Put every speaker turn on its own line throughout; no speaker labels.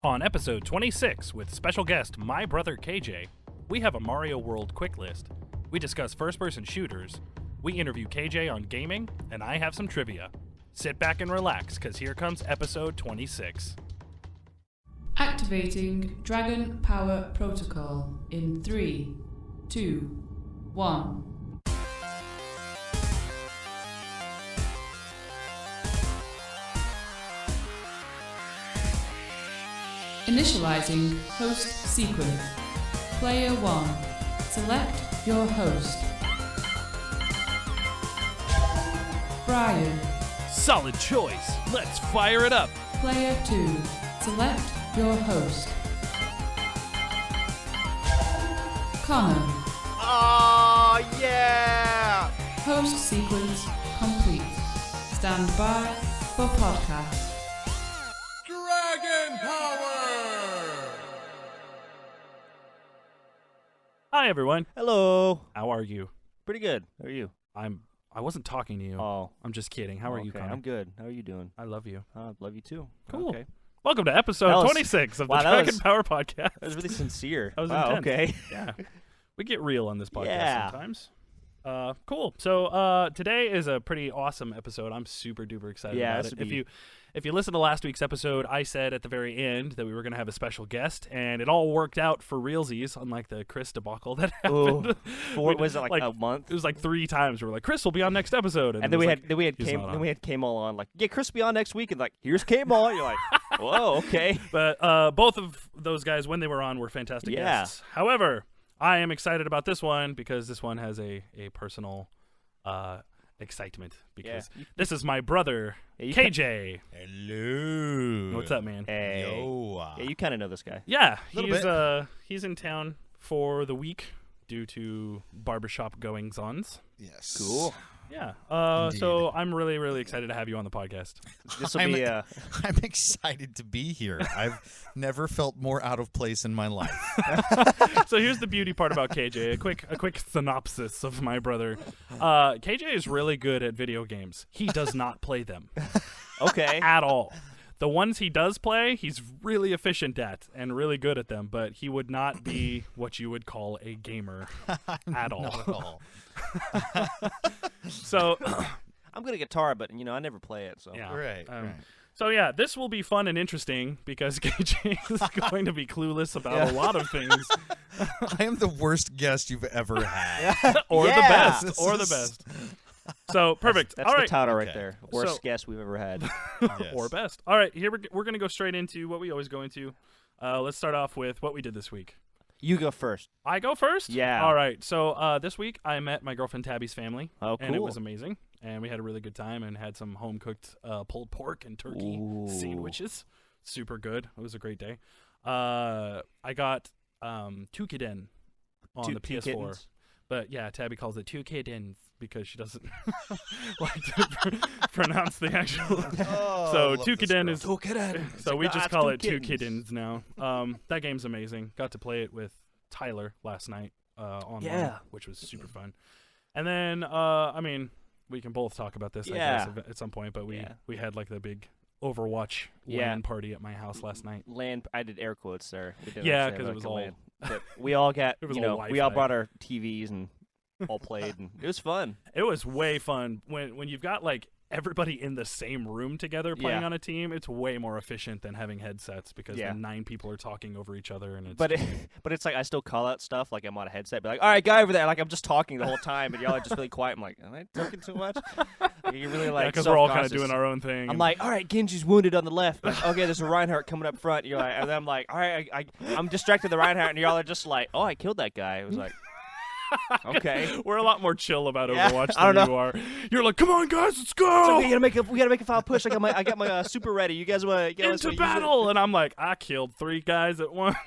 On episode 26 with special guest my brother KJ, we have a Mario World quick list. We discuss first-person shooters, we interview KJ on gaming, and I have some trivia. Sit back and relax, because here comes episode 26.
Activating Dragon Power Protocol in 3, 2, 1. Initializing host sequence. Player 1. Select your host. Brian.
Solid choice. Let's fire it up.
Player 2. Select your host. Connor.
Oh, yeah!
Host sequence complete. Stand by for podcast.
Dragon Power!
Hi, everyone.
Hello.
How are you?
Pretty good. How are you?
I wasn't talking to you.
Oh.
I'm just kidding. How are you,
Okay,
Connor?
I'm good. How are you doing?
I love you.
Love you too.
Cool.
Okay.
Welcome to episode
That was-
26 of the
wow, that
Dragon
was-
Power Podcast.
That was really sincere.
That was
wow,
intense.
okay.
Yeah. We get real on this podcast
Yeah.
sometimes. Cool. So today is a pretty awesome episode. I'm super duper excited
Yeah,
about
this
it.
would be-
If you listen to last week's episode, I said at the very end that we were going to have a special guest, and it all worked out for realsies, unlike the Chris debacle that happened.
Was it like a month?
It was like 3 times. We were like, Chris will be on next episode,
And
it
then
was
we
like,
had
he's not on.
Kmall on, like, yeah, Chris will be on next week, and like, here's Kmall. You're like, whoa, okay.
But both of those guys, when they were on, were fantastic
Yeah.
guests. However, I am excited about this one because this one has a personal excitement because this is my brother,
Yeah, you
KJ.
Hello.
What's up, man?
Hey.
Yo.
Yeah, you kind of know this guy.
Yeah,
Little
he's in town for the week due to barbershop goings-ons.
Yes.
Cool.
Yeah.
Indeed.
So I'm really, really excited to have you on the podcast.
This will be
I'm excited to be here. I've never felt more out of place in my life.
So here's the beauty part about KJ. A quick synopsis of my brother. KJ is really good at video games. He does not play them
okay.
at all. The ones he does play, he's really efficient at and really good at them, but he would not be what you would call a gamer at all.
Not at all.
So
I'm good at guitar, but I never play it. So
yeah.
Right.
So yeah, this will be fun and interesting because KJ is going to be clueless about a lot of things.
I am the worst guest you've ever had.
Or
Yeah.
the best.
This
Or the
is-
best. So perfect.
That's
All
the
right.
title right
Okay.
there. Worst
So-
guest we've ever had.
Yes.
Or best. All right, here we're going to go straight into what we always go into. Let's start off with what we did this week.
You go first.
I go first?
Yeah.
All right. So this week I met my girlfriend Tabby's family.
Oh, cool.
And it was amazing. And we had a really good time and had some home-cooked pulled pork and turkey
Ooh.
sandwiches. Super good. It was a great day. I got Tukiden on the PS4.
kittens?
But yeah, Tabby calls it Tukidens because she doesn't like to pronounce the actual.
Oh,
So
love this
Tukiden
girl.
is
Tukiden.
so we
like,
just
it's
call
two
it Two
kittens.
Kittens now. That game's amazing. Got to play it with Tyler last night online,
Yeah.
which was super fun. And then, I mean, we can both talk about this, I guess,
Yeah.
at some point. But we
Yeah.
had like the big Overwatch
Yeah.
LAN party at my house last night.
Land. I did air quotes there. We didn't
Yeah,
actually
'cause
have,
it was
a
all-
LAN. But we all got.
It was
we
all
all
Wi-Fi.
brought our TVs and all played, and it was fun.
It was way fun when you've got like everybody in the same room together playing
Yeah.
on a team. It's way more efficient than having headsets because
Yeah.
then 9 people are talking over each other and it's.
But but it's like I still call out stuff like I'm on a headset, be like, all right, guy over there, like I'm just talking the whole time, and y'all are just really quiet. I'm like, am I talking too much? Like, you're really like
because we're all kind of
self-conscious.
doing our own thing.
I'm
and-
like, all right, Genji's wounded on the left. Like, okay, there's a Reinhardt coming up front. You're like, and then I'm like, all right, I'm distracted the Reinhardt, and y'all are just like, oh, I killed that guy. It was like, okay.
We're a lot more chill about
Yeah,
Overwatch
I don't
than
know.
you are. You're like, come on, guys, let's go
So we gotta make a foul push. I got my super ready. You guys want to
into battle. And I'm like, I killed 3 guys at once.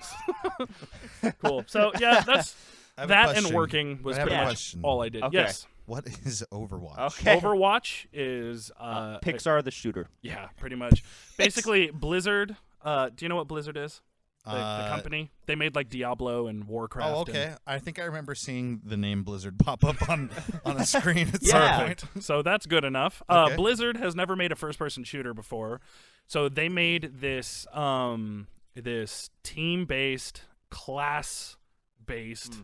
Cool. So yeah, that's
I have a
that and
question.
working was
I have
pretty
a
much
question.
all I did.
Okay.
Yes,
What is Overwatch?
Okay.
Overwatch is
Pixar the shooter.
yeah, pretty much. Basically, Blizzard. Do you know what Blizzard is? The company. They made like Diablo and Warcraft.
Oh, okay. I think I remember seeing the name Blizzard pop up on a screen at
Yeah.
some point.
So that's good enough.
Okay.
Blizzard has never made a first-person shooter before, so they made this this team-based, class-based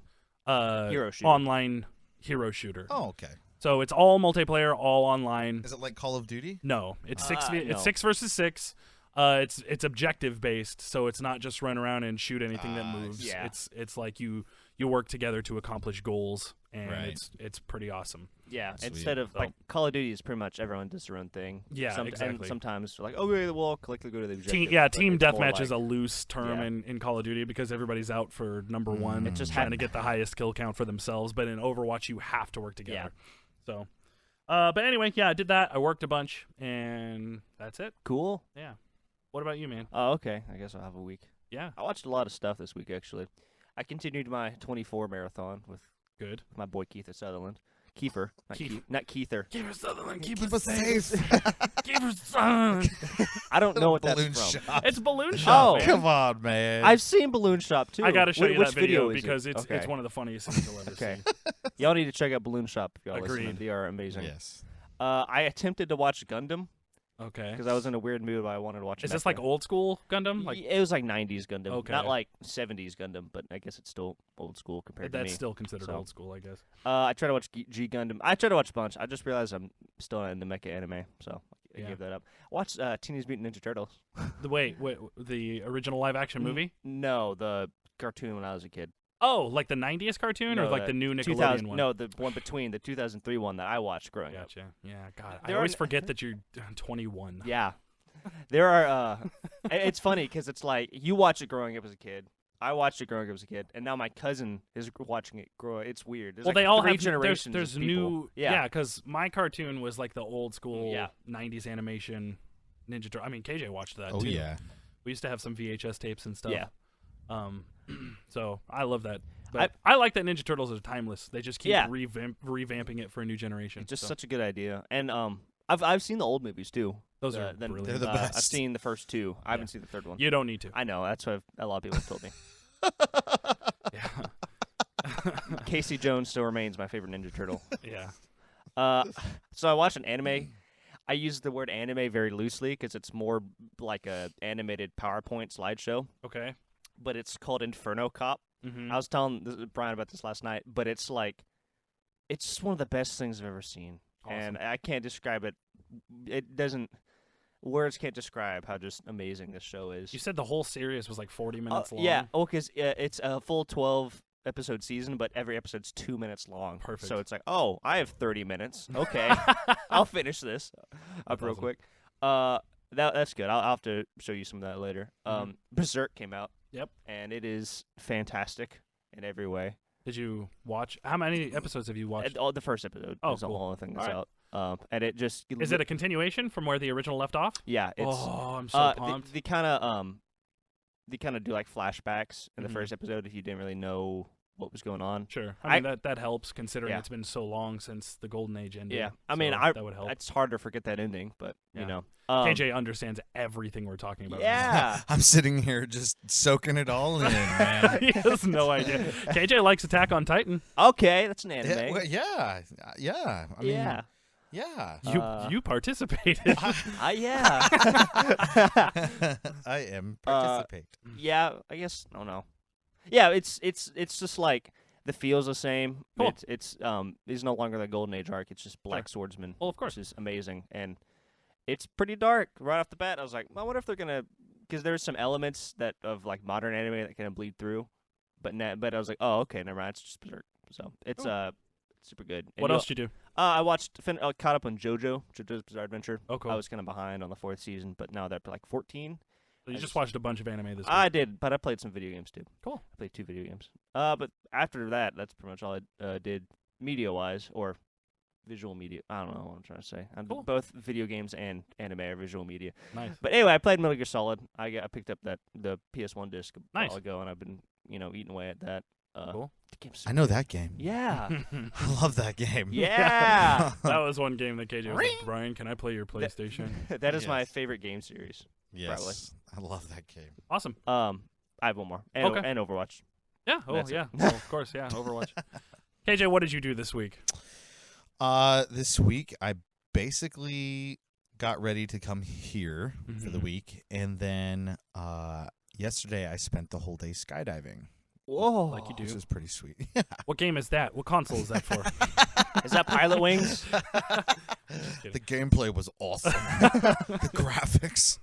Hero shooter.
online hero shooter.
Oh, okay.
So it's all multiplayer, all online.
Is it like Call of Duty?
No, it's
no.
it's 6 versus 6. It's objective based, so it's not just run around and shoot anything that moves.
Yeah.
It's like you work together to accomplish goals, and
Right.
it's pretty awesome.
Yeah,
Sweet.
instead of like Call of Duty is pretty much everyone does their own thing.
Yeah,
And
exactly.
sometimes they're like, okay, we'll all collectively go to the objective.
Team
but it's more
deathmatch is
like-
a loose term
Yeah.
in Call of Duty because everybody's out for number one,
It just
trying to get the highest kill count for themselves. But in Overwatch, you have to work together. So, but anyway, yeah, I did that. I worked a bunch, and that's it.
Cool.
Yeah. What about you, man?
Oh, okay. I guess I'll have a week.
Yeah,
I watched a lot of stuff this week, actually. I continued my 24 marathon with
good.
my boy Keith Sutherland. Kiefer,
Keith.
not Keither.
Keep us Sutherland.
Keep us safe.
Keep us Sutherland.
I don't know what that's
Balloon
from.
shop.
It's Balloon Shop.
Oh.
man.
Come on, man.
I've seen Balloon Shop too.
I gotta show you
Which
that video
is it?
because it's
Okay.
one of the funniest things you'll ever
Okay.
see.
Y'all need to check out Balloon Shop if y'all
Agreed.
listening. They are amazing.
Yes.
I attempted to watch Gundam
Okay.
because I was in a weird mood, but I wanted to watch.
Is this
Mecha.
like old school Gundam? Like
It was like 90s Gundam,
Okay.
not like 70s Gundam, but I guess it's still old school compared to
that's
me.
still considered
So.
old school, I guess.
I tried to watch G Gundam. I tried to watch a bunch. I just realized I'm still into mecha anime, so I
Yeah.
gave that up. I watched Teenage Mutant Ninja Turtles.
Wait, the original live action movie?
No, the cartoon when I was a kid.
Oh, like the 90s cartoon or
No,
like the new
2000
Nickelodeon one?
No, the one between the 2003 one that I watched growing up.
Gotcha. Yeah, God. I
There
always
are-
forget that you're 21.
Yeah. There are it's funny cuz it's like you watch it growing up as a kid. I watched it growing up as a kid, and now my cousin is watching it grow. It's weird. There's
Well,
like
they all
3
have
generations.
there's
of people.
new because my cartoon was like the old school
Yeah.
90s animation Ninja Turtle. I mean, KJ watched that
Oh
too.
yeah.
We used to have some VHS tapes and stuff.
Yeah.
So I love that. But I like that Ninja Turtles are timeless. They just keep
Yeah.
revamping it for a new generation.
It's just
so.
such a good idea. And I've seen the old movies too.
Those are brilliant.
They're the
I've
best.
seen the first 2. I haven't seen the third one.
You don't need to.
I know. That's what a lot of people have told me.
Yeah.
Casey Jones still remains my favorite Ninja Turtle.
Yeah.
So I watched an anime. I use the word anime very loosely because it's more like a animated PowerPoint slideshow,
Okay.
but it's called Inferno Cop.
Mm-hmm.
I was telling Brian about this last night, but it's just one of the best things I've ever seen. And I can't describe it. It doesn't. Words can't describe how just amazing this show is.
You said the whole series was like 40 minutes long.
Yeah. Oh, because it's a full 12-episode season, but every episode's 2 minutes long.
Perfect.
So it's like, oh, I have 30 minutes. Okay, I'll finish this up real
awesome.
quick. That's good. I'll have to show you some of that later.
Mhm.
Berserk came out.
Yep.
And it is fantastic in every way.
Did you watch? How many episodes have you watched?
The first episode
Oh,
is the
cool.
only thing that's
All right.
out. And it just
Is it a continuation from where the original left off?
yeah. It's
Oh, I'm so pumped.
they kind of do like flashbacks in the
Mhm.
first episode if you didn't really know what was going on.
Sure. I mean, that helps considering
Yeah.
it's been so long since the Golden Age ended.
Yeah, I mean,
so
I
that would help.
It's hard to forget that ending, but
Yeah.
you know,
KJ understands everything we're talking about.
Yeah,
I'm sitting here just soaking it all in, man.
he has no idea. KJ likes Attack on Titan.
okay, that's an anime.
Yeah. I mean,
yeah,
yeah.
You participated.
yeah,
I am participate.
yeah. I guess I don't know. Yeah, it's just like the feel's the same.
Cool.
It's no longer the Golden Age arc. It's just Black Swordsman.
Well, of course.
Which is amazing, and it's pretty dark right off the bat. I was like, well, I wonder if they're gonna, because there's some elements that of like modern anime that kind of bleed through, but I was like, oh, okay, never mind. It's just Berserk. So it's super good. And
What else did you do?
I watched, caught up on JoJo's Bizarre Adventure.
Oh, cool.
I was kind of behind on the 4th season, but now they're up to like 14.
So you
I
just
just-
watched a bunch of anime this week.
I did, but I played some video games too.
Cool.
I played 2 video games. But after that, that's pretty much all I did media-wise, or visual media. I don't know what I'm trying to say. I did
Cool.
both video games and anime or visual media.
Nice.
But anyway, I played Metal Gear Solid. I picked up the PS1 disc a
Nice.
while ago, and I've been eating away at that.
Cool.
The game's
I know that game.
Yeah.
I love that game.
Yeah.
That was one game that KJ was like, Brian, can I play your PlayStation?
That is my
Yes.
favorite game series.
Yes. I love that game.
Awesome.
I have one more. And,
Okay.
and Overwatch.
Yeah. Oh,
That's it.
yeah. Well, of course. Yeah. Overwatch. KJ, what did you do this week?
This week I basically got ready to come here for the
Mhm.
week, and then Yesterday, I spent the whole day skydiving,
Whoa.
Like you do.
which is pretty sweet.
What game is that? What console is that for?
Is that Pilot Wings?
The gameplay was awesome. The graphics.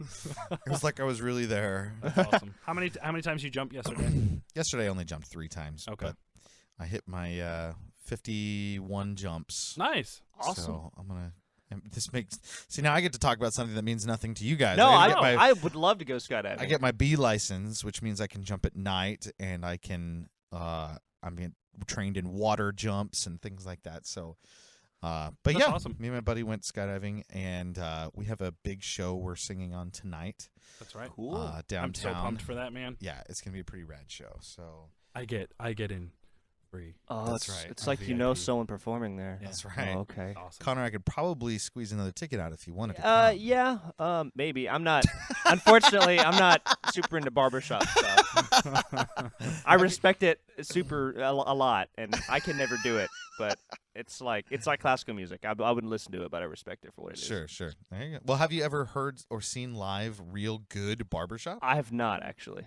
It was like I was really there.
That's awesome. How many times you jumped yesterday?
Yesterday, I only jumped 3 times.
Okay.
But I hit my 51 jumps.
Nice.
Awesome.
So I'm gonna. and this makes. See, now I get to talk about something that means nothing to you guys.
No,
I
I would love to go skydiving.
I get my B license, which means I can jump at night, and I can. I'm trained in water jumps and things like that. So, but
That's
yeah,
awesome.
me and my buddy went skydiving, and we have a big show we're singing on tonight.
That's right.
Cool.
Downtown.
I'm so pumped for that, man.
Yeah, it's gonna be a pretty rad show. So
I get in free.
Oh,
That's
it's,
right.
It's
I'm
like you know
VIP.
someone performing there.
Yeah.
that's right.
Oh, okay.
Awesome.
Connor, I could probably squeeze another ticket out if you wanted to. Come.
Yeah. Maybe. I'm not. Unfortunately, I'm not super into barbershop stuff. I respect it super a lot, and I can never do it. But it's like classical music. I wouldn't listen to it, but I respect it for what it is.
Sure. There you go. Well, have you ever heard or seen live real good barbershop?
I have not actually.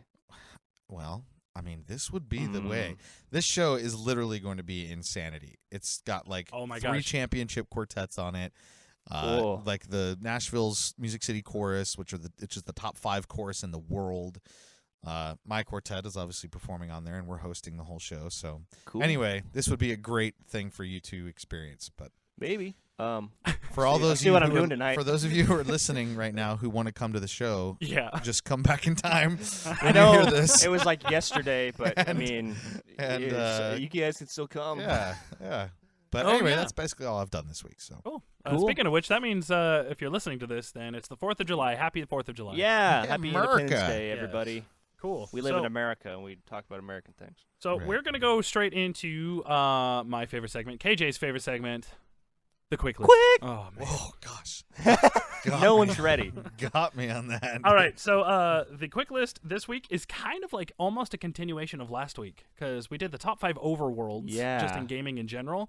Well, I mean, this would be the way. This show is literally going to be insanity. It's got like
Oh my
3
gosh.
championship quartets on it.
Cool.
Like the Nashville's Music City Chorus, which is the top 5 chorus in the world. My quartet is obviously performing on there, and we're hosting the whole show. So
Cool.
anyway, this would be a great thing for you to experience. But
Maybe.
for all those
see what I'm doing tonight.
for those of you who are listening right now who want to come to the show,
Yeah.
just come back in time.
I
when
know
you hear this.
it was like yesterday, but I
And-
mean,
and,
you guys can still come.
Yeah. But
Oh,
anyway,
yeah.
that's basically all I've done this week. So
Cool.
Cool.
Speaking of which, that means if you're listening to this, then it's the 4th of July. Happy 4th of July.
Yeah,
Yeah,
happy
America.
Independence Day,
Yes.
everybody.
Cool.
We live
so,
in America, and we talk about American things.
So
Right.
we're going to go straight into my favorite segment, KJ's favorite segment, the Quick List.
Quick!
Oh, man.
whoa, gosh, Got
No
me.
one's ready.
Got me on that.
All right, so the quick list this week is kind of like almost a continuation of last week because we did the top 5 overworlds just
Yeah.
in gaming in general.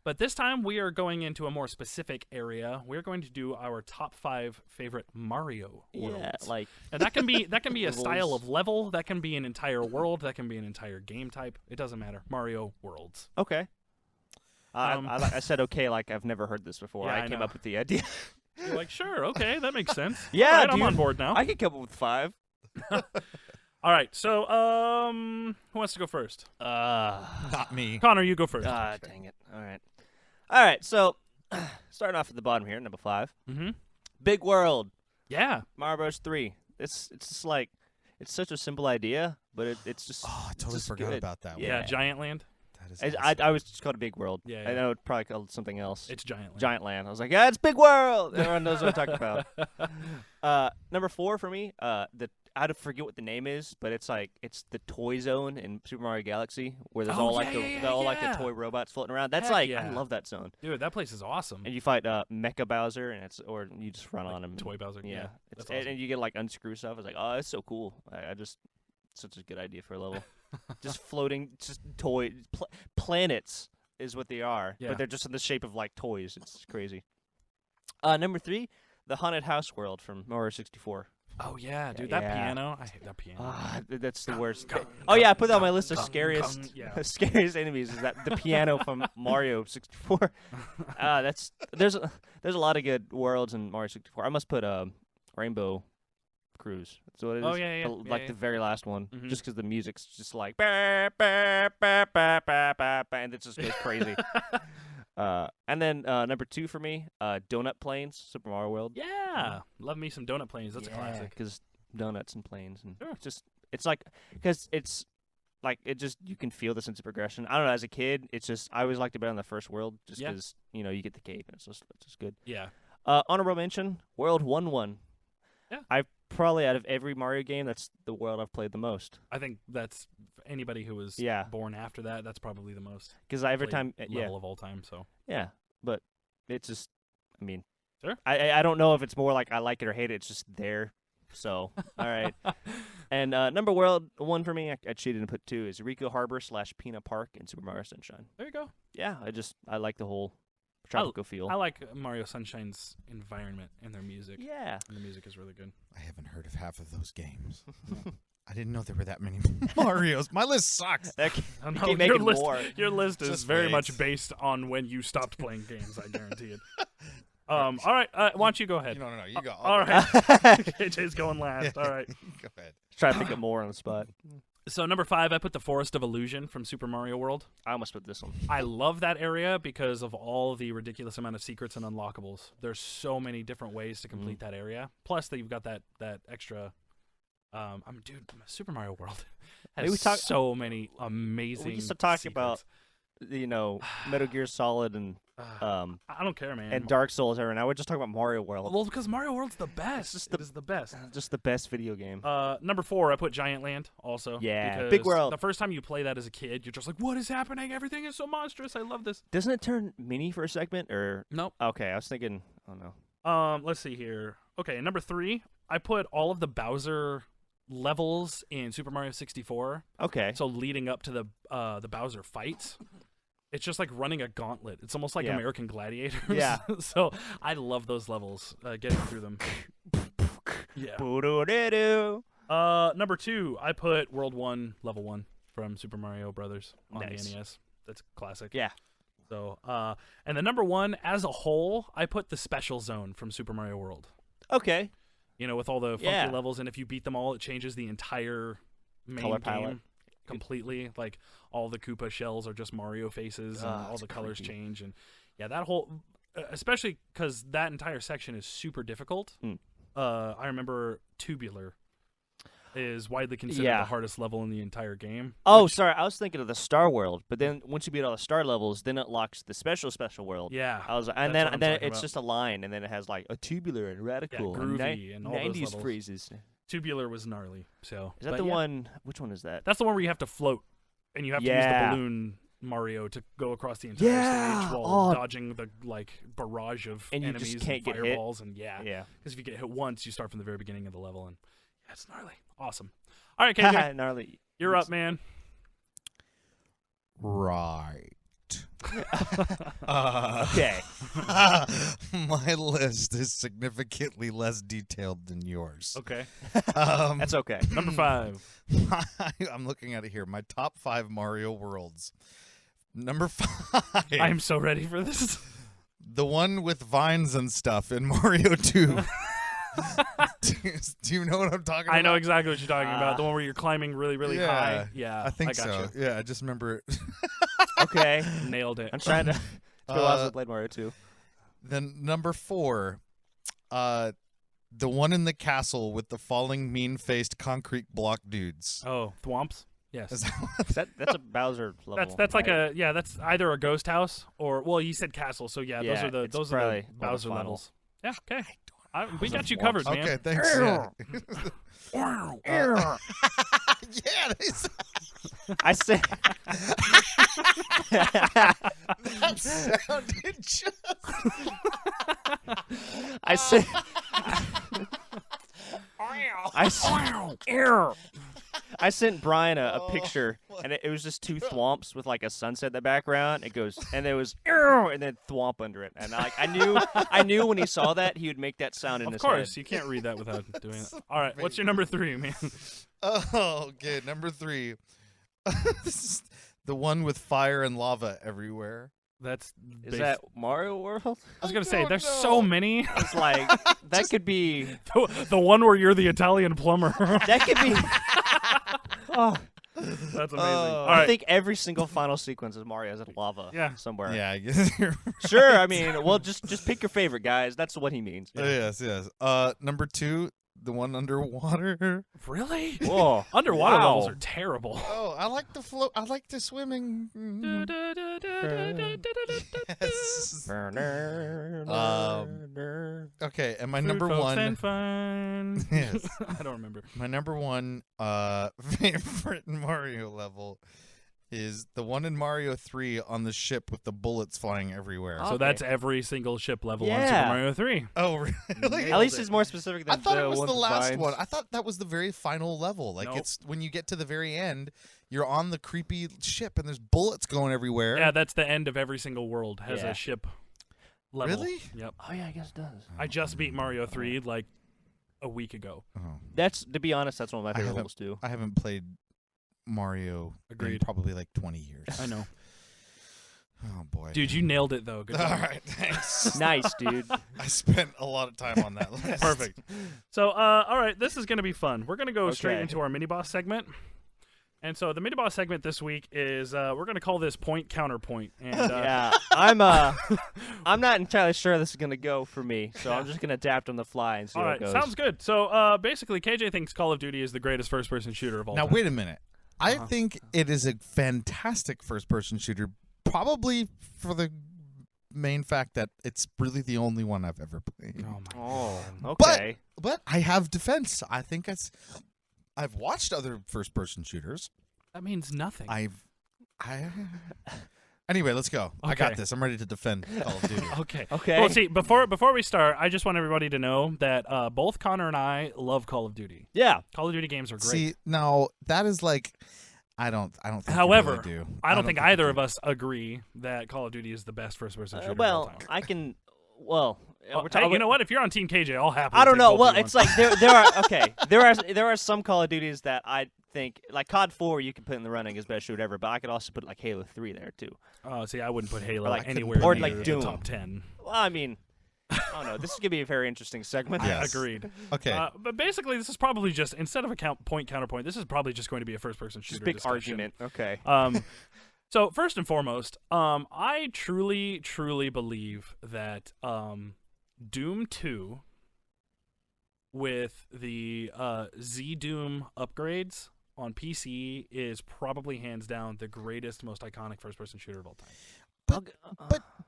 But this time we are going into a more specific area. We're going to do our top 5 favorite Mario worlds.
Yeah, like
And that can be a style
Levels.
of level, that can be an entire world, that can be an entire game type. It doesn't matter. Mario worlds.
okay.
Um,
I said okay, like I've never heard this before.
Yeah,
I
I
came
know.
up with the idea.
You're like, sure, okay, that makes sense.
Yeah,
All right, I'm
dude.
on board now.
I could come up with 5.
All right, so who wants to go first?
Not me.
Connor, you go first.
Dang it. All right. So starting off at the bottom here, number 5,
Mm-hmm.
Big World,
Yeah.
Mario Bros. 3. It's just like it's such a simple idea, but it's just
Oh, I totally
just
forgot
good.
about that one.
Yeah,
Yeah.
Giant Land.
That is
I
awesome.
was just called a Big World.
Yeah,
I
yeah.
know it's probably called something else.
It's Giant Land.
Giant Land. I was like, yeah, it's Big World. Everyone knows what I'm talking about. Number 4 for me, I forget what the name is, but it's the toy zone in Super Mario Galaxy where there's
Oh,
all like
yeah,
all
yeah.
the toy robots floating around. That's
Heck
like
yeah.
I love that zone.
Dude, that place is awesome.
And you fight Mecha Bowser, and or you just run
Like
on him.
Toy Bowser.
Yeah,
that's
and
awesome.
you get like unscrew stuff. I was like, oh, it's so cool. I just such a good idea for a level. Just floating, just planets is what they are,
Yeah.
but they're just in the shape of like toys. It's crazy. Number 3, the haunted house world from Mario 64.
Oh yeah, dude, that
Yeah.
piano. I hate that piano.
That's the worst.
gung,
Oh yeah, I put that on
gung,
my list of
gung,
scariest,
gung, yeah.
scariest enemies. Is that the piano from Mario 64? There's a lot of good worlds in Mario 64. I must put Rainbow Cruise. That's what it is.
Oh, yeah, yeah,
Like
yeah,
the very last one,
Mhm.
just because the music's just like bah, bah, bah, bah, bah, bah, bah, and it just goes crazy. And then number 2 for me, Donut Plains, Super Mario World.
Yeah, love me some Donut Plains. That's a classic.
Because donuts and planes, and
Sure.
it's like because it's like it just you can feel the sense of progression. I don't know. As a kid, it's just I always liked it better in the first world, just
Yeah.
because you get the cake and it's just good.
Yeah.
Honorable mention, World 1-1.
Yeah.
I probably out of every Mario game, that's the world I've played the most.
I think that's anybody who was
Yeah.
born after that. That's probably the most
Because every
played
time,
level of all time. So
yeah. But it's just, I mean,
Sure.
I don't know if it's more like I like it or hate it. It's just there. So all right. And number world 1 for me, I cheated and put 2 is Rico Harbor / Pina Park in Super Mario Sunshine.
there you go.
Yeah, I like the whole tropical feel.
I like Mario Sunshine's environment and their music.
Yeah.
And the music is really good.
I haven't heard of half of those games. I didn't know there were that many Marios. My list sucks.
That
Oh, no,
keep making
your list,
more.
Your list is
Just
very
wait.
much based on when you stopped playing games. I guarantee it. All right. Why don't you go ahead?
No, you go.
All right. KJ's going last. All right.
Go ahead.
Try to think of more on the spot.
So number 5, I put the Forest of Illusion from Super Mario World.
I almost put this one.
I love that area because of all the ridiculous amount of secrets and unlockables. There's so many different ways to complete that area. Plus, that you've got that extra. Dude, Super Mario World
Maybe we
has
talk-
so many amazing.
We used to talk
secrets.
about, Metal Gear Solid and
I don't care, man.
and Dark Souls every now. We're just talking about Mario World.
Well, because Mario World's the best.
just
It is the best.
Just the best video game.
Number 4, I put Giant Land also.
Yeah,
because
big world.
The first time you play that as a kid, you're just like, what is happening? Everything is so monstrous. I love this.
Doesn't it turn mini for a segment or?
Nope.
Okay, I was thinking. Oh no.
Let's see here. Okay, number 3, I put all of the Bowser levels in Super Mario 64.
Okay.
So leading up to the Bowser fights. It's just like running a gauntlet. It's almost like
Yeah.
American Gladiators.
Yeah.
So I love those levels, getting through them. Yeah.
Boo-doo-doo-doo.
Number 2, I put World 1, Level 1 from Super Mario Brothers on
Nice.
the NES. That's classic.
Yeah.
So, and the number 1 as a whole, I put the Special Zone from Super Mario World.
Okay.
With all the funky
Yeah.
levels, and if you beat them all, it changes the entire main
Color
game
palette.
completely. Like all the Koopa shells are just Mario faces, and all
it's
the colors
creepy.
change, and yeah, that whole, especially because that entire section is super difficult. I remember Tubular is widely considered
Yeah.
the hardest level in the entire game.
Oh, sorry. I was thinking of the Star World, but then once you beat all the Star levels, then it locks the special world.
Yeah,
I was like,
that's
and then
what I'm
and then
talking
it's
about.
just a line, and then it has like a tubular and radical,
groovy and all those
90s
levels.
phrases.
Tubular was gnarly. So
Is that
but
the
yeah,
one? Which one is that?
That's the one where you have to float, and you have to use the
Yeah.
balloon Mario to go across the entire
Yeah.
stage while
Oh.
dodging the barrage of
And you just
enemies
can't
and
get hit.
fireballs, and yeah,
Yeah.
because if you get hit once, you start from the very beginning of the level, and yeah, it's gnarly. Awesome. All right, KJ,
Gnarly.
you're up, man.
Right.
Okay.
My list is significantly less detailed than yours.
Okay.
That's okay.
Number 5.
I'm looking at it here. My top 5 Mario worlds. Number 5.
I'm so ready for this.
The one with vines and stuff in Mario 2. Do you know what I'm talking about?
I know exactly what you're talking about. The one where you're climbing really, really
Yeah,
high. Yeah,
I think
got
so.
You.
Yeah, I just remember it.
Okay.
Nailed it.
I'm trying to. It's been a while since I played Mario 2.
Then number 4, the one in the castle with the falling mean-faced concrete block dudes.
Oh, Thwomps. Yes.
Is that
That's a Bowser level.
That's like
right?
that's either a ghost house or you said castle, so yeah,
Yeah,
those
it's
are
probably
the
one of the
Bowser
final.
levels. Yeah, okay. We got you
Thwomps.
covered, man.
Okay, thanks. Yeah, yeah
I said.
that sounded just.
I said. I sent Brian a picture, and it was just 2 thwomps with like a sunset in the background. It goes, and there was, and then thwomp under it, and I knew when he saw that he would make that sound in
Of
his
course,
head.
you can't read that without doing it. All right, what's your number 3, man?
Oh, okay. Number 3. This is the one with fire and lava everywhere.
That's
Is that Mario World?
I was gonna say
don't
there's
know.
so many.
It's like that could be.
The one where you're the Italian plumber.
That could be. Oh,
That's amazing.
Oh.
All
I
right.
think every single final sequence is Mario has lava.
Yeah.
Somewhere.
Yeah, I guess you're
Sure. I mean, well, just pick your favorite, guys. That's what he means.
Yes. Number 2, the one underwater.
Really?
Whoa.
Underwater
Wow.
levels are terrible.
Oh, I like the float. I like the swimming. Yes. Okay, and my number
Food, folks,
1.
and fun.
Yes.
I don't remember.
My number 1 favorite Mario level is the one in Mario 3 on the ship with the bullets flying everywhere.
Oh.
So
Okay.
that's every single ship level on Super
Yeah.
Mario 3.
Oh, really?
Nailed
At least
it.
it's more specific than
I thought
the
it was
one
the
with
last
vines.
one. I thought that was the very final level. Like
Nope.
it's when you get to the very end, you're on the creepy ship and there's bullets going everywhere.
Yeah, that's the end of every single world has
Yeah.
a ship level.
Really?
Yep.
Oh yeah, I guess it does.
I just beat Mario 3 like a week ago.
Oh.
That's, to be honest, that's one of my favorite levels too.
I haven't played Mario in
Agreed.
probably like 20 years.
I know.
Oh boy.
Dude, you nailed it though. Good
All
job.
right, thanks.
Nice, dude.
I spent a lot of time on that list.
Perfect. So, all right, this is going to be fun. We're going to go straight
Okay.
into our mini boss segment. And so the mini boss segment this week is we're going to call this point counterpoint. And
Yeah, I'm not entirely sure this is gonna go for me, so I'm just gonna adapt on the fly and see
all
how
right,
it goes.
sounds good. So basically, KJ thinks Call of Duty is the greatest first-person shooter of all
Now
time.
wait a minute. I
Uh-huh.
think it is a fantastic first-person shooter, probably for the main fact that it's really the only one I've ever played.
Oh my
Oh,
God.
okay.
But I have defense. I think I've watched other first-person shooters.
That means nothing.
Anyway, let's go. I got
Okay.
this. I'm ready to defend Call of Duty.
Okay.
Okay.
Well, see, before we start, I just want everybody to know that both Connor and I love Call of Duty.
Yeah.
Call of Duty games are great.
See, now that is like, I don't think.
However,
you really do.
I don't think either
you
of us agree that Call of Duty is the best first-person shooter of all
Well,
time.
I can. Well,
Oh,
we're
hey,
talking.
you know what? If you're on Team KJ, I'll happily
I don't
take
know.
both
Well,
of you
it's
on.
like there are okay. There are some Call of Duties that I think like COD 4 you can put in the running as best shooter ever, but I could also put like Halo 3 there too.
Oh, see, I wouldn't put Halo
Or like-
anywhere
or
near
like
the
Doom.
top 10.
Well, I mean, I don't know. This is gonna be a very interesting segment.
Yes.
Agreed.
Okay.
But basically, this is probably just, instead of a point counterpoint, this is probably just going to be a first-person
Just
shooter
big
discussion.
argument. Okay.
So first and foremost, I truly believe that Doom 2 with the Z Doom upgrades on PC is probably hands down the greatest, most iconic first-person shooter of all time.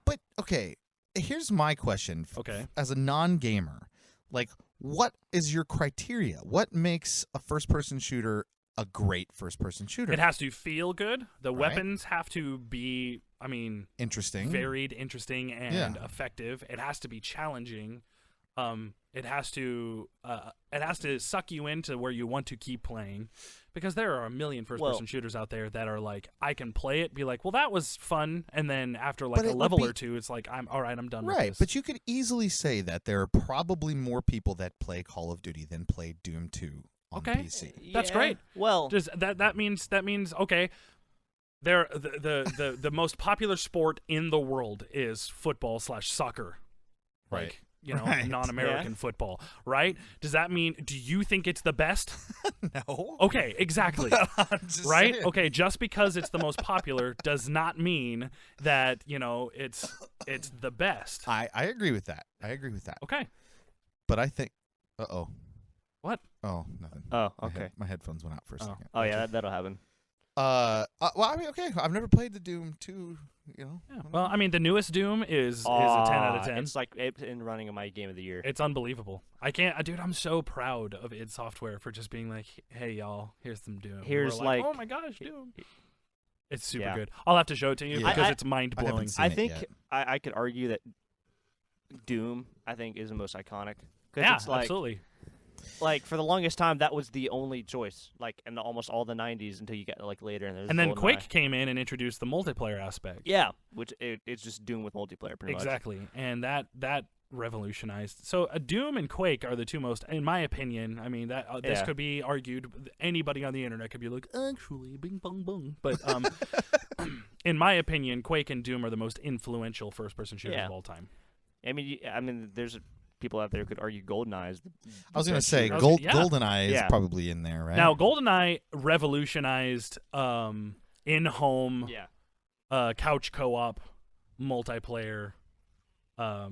But okay, here's my question.
Okay.
As a non-gamer, like, what is your criteria? What makes a first-person shooter a great first-person shooter?
It has to feel good. The
Right.
weapons have to be, I mean,
Interesting.
varied, interesting, and
Yeah.
effective. It has to be challenging. It has to suck you into where you want to keep playing, because there are a million first-person shooters out there that are like, I can play it, be like, well, that was fun, and then after like
But
a
it would
level
be-
or two, it's like, I'm all right, I'm done with
Right,
this.
but you could easily say that there are probably more people that play Call of Duty than play Doom 2 on
Okay.
PC.
That's
Yeah,
great.
Well,
Does that means okay. The most popular sport in the world is football/soccer,
Right.
like, you know,
Right.
non-American football, right? Does that mean? Do you think it's the best?
No.
Okay, exactly.
I'm just
Right?
saying.
Okay, just because it's the most popular does not mean that, you know, it's the best.
I agree with that.
Okay.
But I think. Uh-oh.
What?
Oh, nothing.
oh,
My
okay.
my headphones went out for a
Oh.
second.
Oh yeah, that'll happen.
Well, I mean, okay. I've never played the Doom 2. You know.
Yeah. Well, I mean, the newest Doom is a 10 out of 10.
It's like it's in running of my game of the year.
It's unbelievable. I can't, dude. I'm so proud of id Software for just being like, "Hey, y'all, here's some Doom." And
Here's,
we're
like-
oh my gosh, Doom! It's super
Yeah.
good. I'll have to show it to you
Yeah.
because
I-
it's mind
I haven't
blowing.
seen
I
it
think
yet.
I could argue that Doom, I think, is the most iconic. 'Cause
Yeah,
it's like,
absolutely.
Like for the longest time, that was the only choice. Like in almost all the '90s until you get like later.
And then Quake came in and introduced the multiplayer aspect.
Yeah, which it's just Doom with multiplayer, pretty much.
Exactly, and that revolutionized. So Doom and Quake are the two most, in my opinion. I mean, that this
Yeah.
could be argued. Anybody on the internet could be like, actually, bing bong bong. But in my opinion, Quake and Doom are the most influential first-person shooters
Yeah.
of all time.
I mean, there's people out there who could argue GoldenEye is the
I was going to
best
say
shooter.
Yeah.
GoldenEye is
Yeah.
probably in there, right?
Now, GoldenEye revolutionized in-home couch co-op multiplayer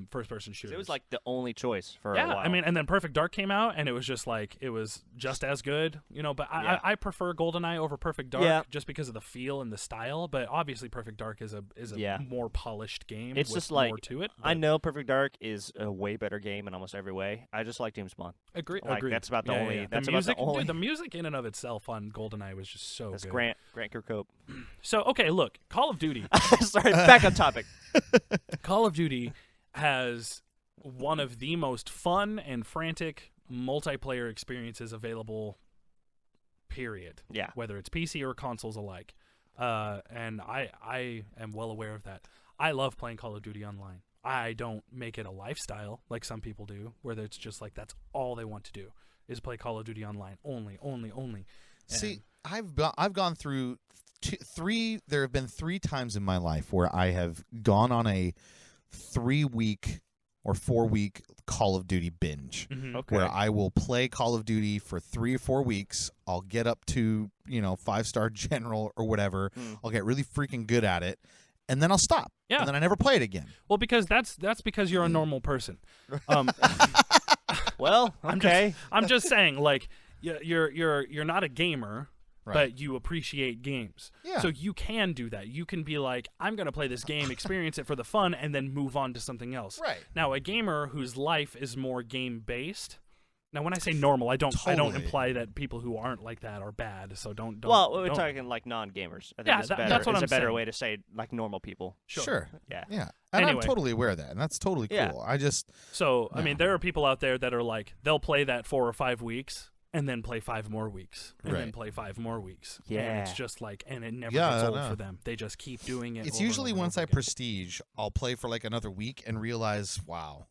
first-person shooters.
It was like the only choice for a
yeah,
while.
I mean, and then Perfect Dark came out, and it was just like it was just as good, you know. But
Yeah.
I prefer GoldenEye over Perfect Dark
Yeah.
just because of the feel and the style. But obviously, Perfect Dark is a
Yeah.
more polished game.
It's
with
just like
more to it.
I
but-
know Perfect Dark is a way better game in almost every way. I just like James Bond.
Agree.
like,
Agreed.
that's about the
Yeah,
only-
yeah.
that's
the
about the
music.
only-
Dude, the music in and of itself on GoldenEye was just so
That's
good.
Grant Kirkhope.
So okay, look, Call of Duty.
Sorry, back on topic.
Call of Duty has one of the most fun and frantic multiplayer experiences available, period.
Yeah.
Whether it's PC or consoles alike. And I am well aware of that. I love playing Call of Duty online. I don't make it a lifestyle like some people do, where it's just like that's all they want to do is play Call of Duty online only.
See, I've gone through three. There have been 3 times in my life where I have gone on a 3-week or 4-week Call of Duty binge,
Okay.
where I will play Call of Duty for 3 or 4 weeks. I'll get up to 5-star general or whatever. I'll get really freaking good at it, and then I'll stop.
Yeah.
And then I never play it again.
Well, because that's because you're a normal person.
Well, okay.
I'm just saying, like, you're not a gamer,
Right.
but you appreciate games.
Yeah.
So you can do that. You can be like, I'm going to play this game, experience it for the fun, and then move on to something else.
Right.
Now, a gamer whose life is more game-based. Now, when I say normal, I don't
Totally.
imply that people who aren't like that are bad. So don't.
Well, we're
don't-
talking like non-gamers. I think
Yeah,
it's
that-
better.
that's what
it's
I'm
a better
saying.
way to say like normal people.
Sure.
Yeah.
Yeah. And
Anyway.
I'm totally aware of that, and that's totally cool.
Yeah.
I just
So, I
Yeah.
mean, there are people out there that are like, they'll play that 4 or 5 weeks and then play 5 more weeks and then
Right.
play 5 more weeks. And
Yeah.
it's just like, and it never
Yeah,
gets
I
old
know.
for them. They just keep doing it.
it's
over and
usually
over and
once
over
I
again.
prestige, I'll play for like another week and realize, wow,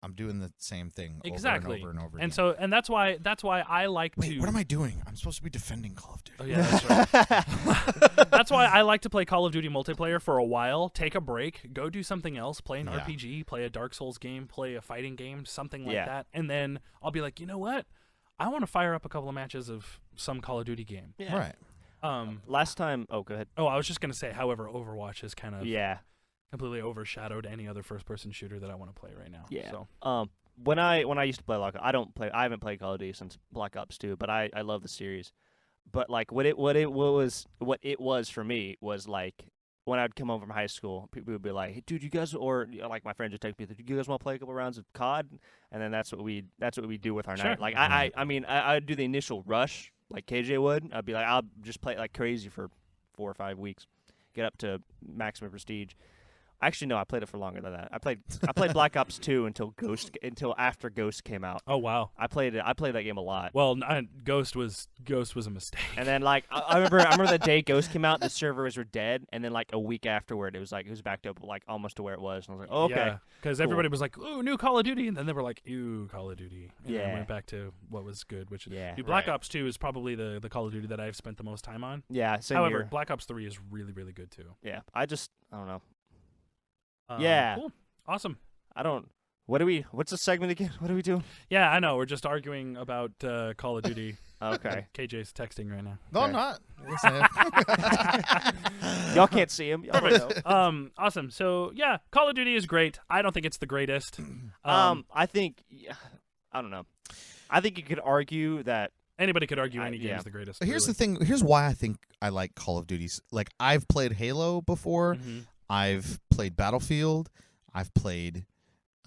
I'm doing the same thing
Exactly.
over and over
And
again.
so, and that's why I like
Wait,
to.
what am I doing? I'm supposed to be defending Call of Duty.
Oh, yeah, that's right. That's why I like to play Call of Duty multiplayer for a while, take a break, go do something else, play an
Yeah.
RPG, play a Dark Souls game, play a fighting game, something like
Yeah.
that, and then I'll be like, you know what? I want to fire up a couple of matches of some Call of Duty game.
Yeah.
Right.
Last time. Oh, go ahead.
Oh, I was just gonna say, however, Overwatch has kind of
Yeah.
completely overshadowed any other first-person shooter that I want to play right now.
Yeah.
So
When I used to play Black Ops, I haven't played Call of Duty since Black Ops 2, but I love the series. But like what it was for me was like when I'd come home from high school, people would be like, "Hey, dude, you guys," or like my friends would text me, "Do you guys want to play a couple rounds of COD?" And then that's what we do with our
Sure.
night. Like I mean I'd do the initial rush like KJ would. I'd be like, I'll just play like crazy for 4 or 5 weeks, get up to maximum prestige. Actually, no, I played it for longer than that. I played Black Ops 2 until after Ghost came out.
oh wow.
I played that game a lot.
Well, Ghost was a mistake.
And then like I remember the day Ghost came out, the servers were dead, and then like a week afterward, it was back up like almost to where it was. And I was like, oh, okay,
Yeah, because
cool.
everybody was like, "Ooh, new Call of Duty," and then they were like, "Ooh, Call of Duty," and then
Yeah.
went back to what was good, which
Yeah.
Dude, Black
Right.
Ops 2 is probably the Call of Duty that I've spent the most time on.
Yeah, same
However,
here.
Black Ops 3 is really, really good too.
Yeah, I don't know. Yeah.
Cool, awesome.
What's the segment again? What are we doing?
Yeah, I know. We're just arguing about Call of Duty.
Okay.
KJ's texting right now.
No, I'm not. Listen,
Y'all can't see him. Y'all don't know.
Awesome. So yeah, Call of Duty is great. I don't think it's the greatest.
I think I don't know. I think you could argue that
Anybody could argue any game
yeah.
is the greatest.
Here's
really.
the thing. Here's why I think I like Call of Duty. Like, I've played Halo before.
Mhm.
I've played Battlefield. I've played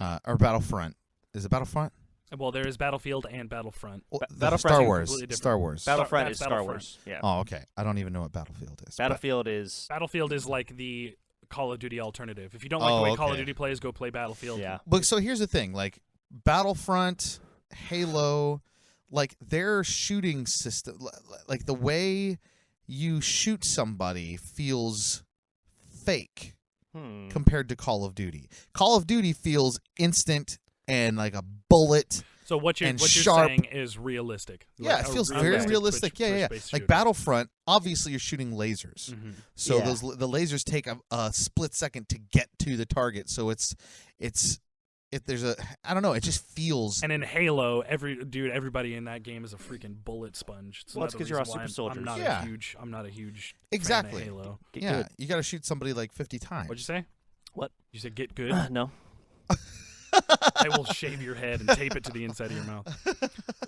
or Battlefront. Is it Battlefront?
Well, there is Battlefield and Battlefront.
Well,
Battlefront's
Star Wars.
completely different.
Star Wars.
Battlefront
that's
is Star
Battlefront.
Wars. Yeah.
Oh, okay. I don't even know what Battlefield is. but-
Battlefield is
Battlefield is like the Call of Duty alternative. If you don't like the way Call of
okay.
Duty plays, go play Battlefield.
yeah.
But so here's the thing, like Battlefront, Halo, like their shooting system, like the way you shoot somebody feels fake compared to Call of Duty. Call of Duty feels instant and like a bullet.
So what you're
And
what you're
sharp.
saying is realistic.
Yeah,
Like
it
a
feels very
realistic
realistic.
push-
Yeah.
push-based
Like
shooter.
Battlefront, obviously you're shooting lasers.
Mhm.
So
Yeah.
the lasers take a split second to get to the target. So there's a I don't know, it just feels
And in Halo, everybody in that game is a freaking bullet sponge.
Well, it's
another
'cause you're all
reason why
super soldiers.
I'm not
Yeah.
a huge
Exactly.
fan of Halo.
Get
yeah,
good.
you got to shoot somebody like 50 times.
What'd you say?
What?
You said get good.
No.
I will shave your head and tape it to the inside of your mouth.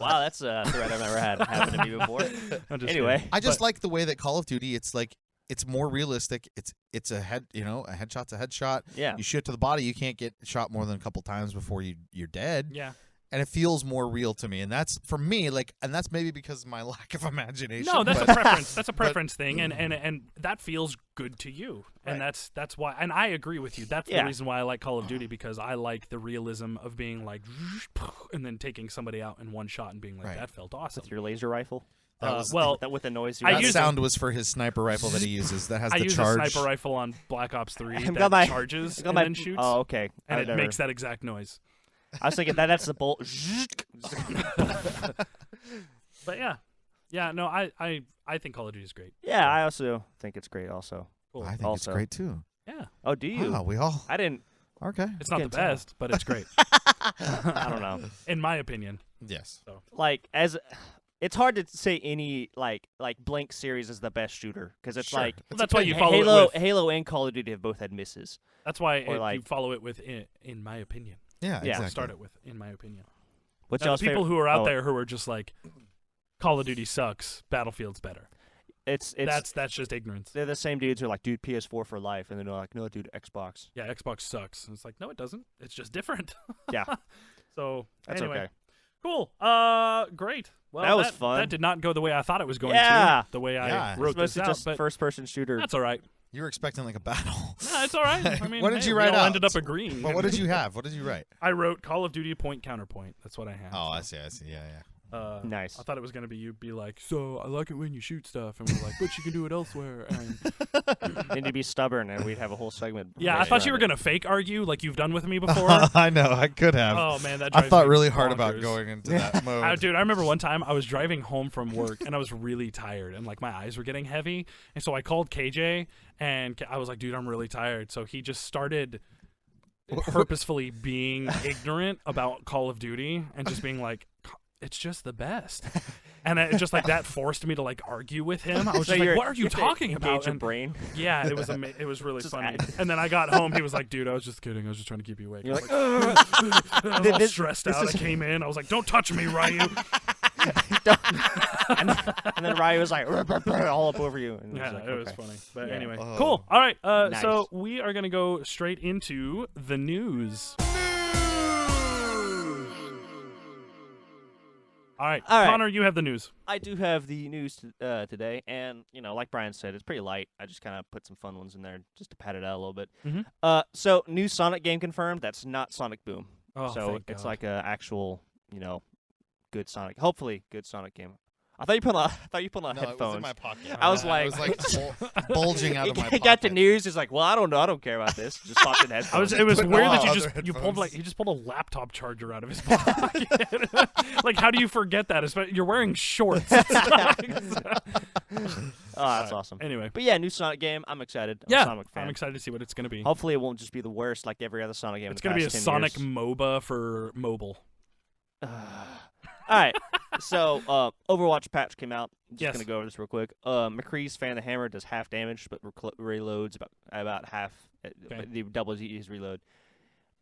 Wow, that's a threat I've never had happen to me before.
I'm just
Anyway.
kidding.
I just
But-
like the way that Call of Duty, it's like it's more realistic. It's a headshot's a headshot.
Yeah.
You shoot to the body, you can't get shot more than a couple times before you're dead.
Yeah.
And it feels more real to me. And that's for me, like, and that's maybe because of my lack of imagination.
No, that's
but,
a preference. That's a preference thing, and that feels good to you, and
Right.
that's why. And I agree with you. That's
Yeah.
the reason why I like Call of Duty, because I like the realism of being like, and then taking somebody out in one shot and being like,
Right.
that felt awesome.
With your laser rifle.
That was
well,
that with the noise.
I
that
use
sound was for his sniper rifle that he uses. That has
I
the
use
charge.
a sniper rifle on Black Ops 3
I've
that
got my-
charges
I've got
and
my-
then shoots,
Oh, okay.
and
I've
it
never-
makes that exact noise.
I was thinking that's the bolt.
But yeah. No, I think Call of Duty is great.
Yeah, I also think it's great. Also.
Cool.
I think
Also.
it's great too.
Yeah,
Oh, do you?
Wow, we all
I didn't.
okay.
it's not the
Can't tell.
best, but it's great
I don't know.
in my opinion.
Yes.
Like it's hard to say any like Blank series is the best shooter because it's
Sure.
like
Well, that's why you follow
Halo,
it with.
Halo and Call of Duty have both had misses.
That's why
or
you
like-
follow it with in my opinion.
Yeah.
Yeah.
Exactly.
Start it with in my opinion.
What's
Now,
y'all's
the people
favorite?
who are out
Oh,
there who are just like, Call of Duty sucks, Battlefield's better.
It's
That's just ignorance.
they're the same dudes who are like, dude, PS4 for life, and then they're like, no, dude, Xbox.
Yeah, Xbox sucks. And it's like, no, it doesn't. It's just different.
Yeah.
So
That's
anyway,
okay.
cool. Great. Well,
That was fun.
That did not go the way I thought it was going
Yeah.
to. The way
Yeah.
I wrote
It's
this
mostly
out,
just
but
first-person shooter.
that's all right.
You were expecting like a battle.
No, it's all right. I mean,
What did
hey,
you
we
write
all
out?
ended up agreeing.
But what did you have? What did you write?
I wrote Call of Duty point counterpoint. That's what I have.
Oh, I see. Yeah.
Nice.
I thought it was going to be you'd be like, so I like it when you shoot stuff. And we're like, but you can do it elsewhere. And
Need to be stubborn, and we'd have a whole segment.
yeah, I
based
thought you were
around
going to fake argue like you've done with me before.
I know. I could have.
Oh, man, that
I
drives
thought
me
really hard about
bonkers.
going into that mode.
Dude, I remember one time I was driving home from work and I was really tired and like my eyes were getting heavy. And so I called KJ and I was like, dude, I'm really tired. So he just started purposefully being ignorant about Call of Duty and just being like, it's just the best. And it just like that forced me to like argue with him. I was
So
just like,
you're-
what are you
have to
talking
engage
about?
your
And
brain.
yeah, it was it was really
Just
funny.
add-
And then I got home. He was like, dude, I was just kidding. I was just trying to keep you awake.
You're
I
like,
was all
This-
stressed
this
out.
is-
I came in. I was like, don't touch me, Ryu.
and then Ryu was like all up over you. And
Yeah,
like,
it was
okay.
funny. But
Yeah.
anyway,
Oh.
cool. All right,
Nice.
so we are going to go straight into the news. All right,
All right.
Connor, you have the news.
I do have the news today, and like Brian said, it's pretty light. I just kind of put some fun ones in there just to pad it out a little bit.
Mhm.
So new Sonic game confirmed. That's not Sonic Boom.
Oh,
so
thank
it's
God.
like a actual, good Sonic. Hopefully, good Sonic game. I thought you put on.
No,
headphones.
it was in my pocket.
I was
It
like-
was like bulging out of my
He
pocket.
got the news. He's like, well, I don't know. I don't care about this. Just popped in headphones.
It was
put
weird
all
that you
other
just you pulled
headphones.
he just pulled a laptop charger out of his pocket. Like, how do you forget that? You're wearing shorts.
Oh, that's awesome.
Anyway,
But yeah, new Sonic game. I'm excited. I'm a
yeah,
Sonic fan.
I'm excited to see what it's going to be.
Hopefully, it won't just be the worst like every other Sonic game.
It's
going to
be a Sonic MOBA for mobile.
All right. So, Overwatch patch came out. Just
Yes.
gonna go over this real quick. McCree's Fan of the Hammer does half damage, but reloads about half.
Okay.
The doubles his reload.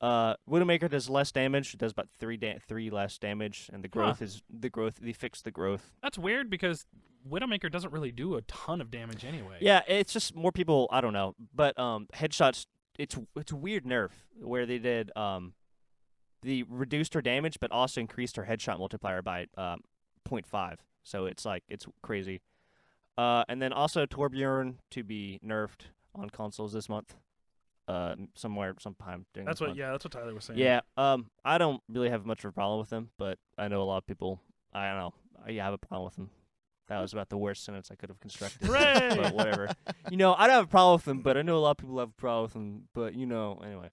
Widowmaker does less damage. It does about three less damage, and the growth is the growth. They fixed the growth.
That's weird because Widowmaker doesn't really do a ton of damage anyway.
Yeah, it's just more people. I don't know, but headshots. It's a weird nerf where they did they reduced her damage, but also increased her headshot multiplier by 0.5. So it's crazy. And then also Torbjorn to be nerfed on consoles this month. Sometime during
That's
this
what.
month.
Yeah, that's what Tyler was saying.
Yeah. I don't really have much of a problem with them, but I know a lot of people. I don't know. I have a problem with them. That was about the worst sentence I could have constructed.
Hooray!
But whatever. I don't have a problem with them, but I know a lot of people have a problem with them. But anyway.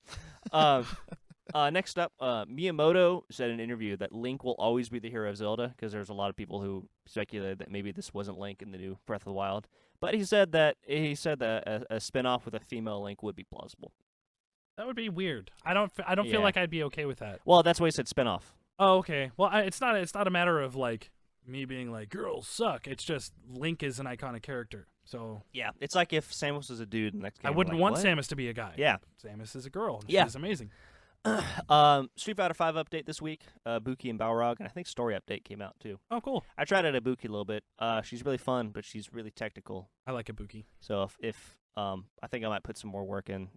Next up, Miyamoto said in an interview that Link will always be the hero of Zelda because there's a lot of people who speculated that maybe this wasn't Link in the new Breath of the Wild. But he said that a spin-off with a female Link would be plausible.
That would be weird. I don't
Yeah.
feel like I'd be okay with that.
Well, that's why he said spin-off.
Oh, okay. Well, it's not a matter of like me being like girls suck. It's just Link is an iconic character. So
Yeah, it's like if Samus was a dude in the next game.
I
we're
wouldn't
like,
want
what?
Samus to be a guy.
Yeah.
Samus is a girl. And
Yeah.
She's amazing.
Street Fighter 5 update this week. Buki and Balrog, and I think story update came out too.
Oh, cool.
I tried out Ibuki a little bit. She's really fun, but she's really technical.
I like Ibuki.
So if I think I might put some more work in.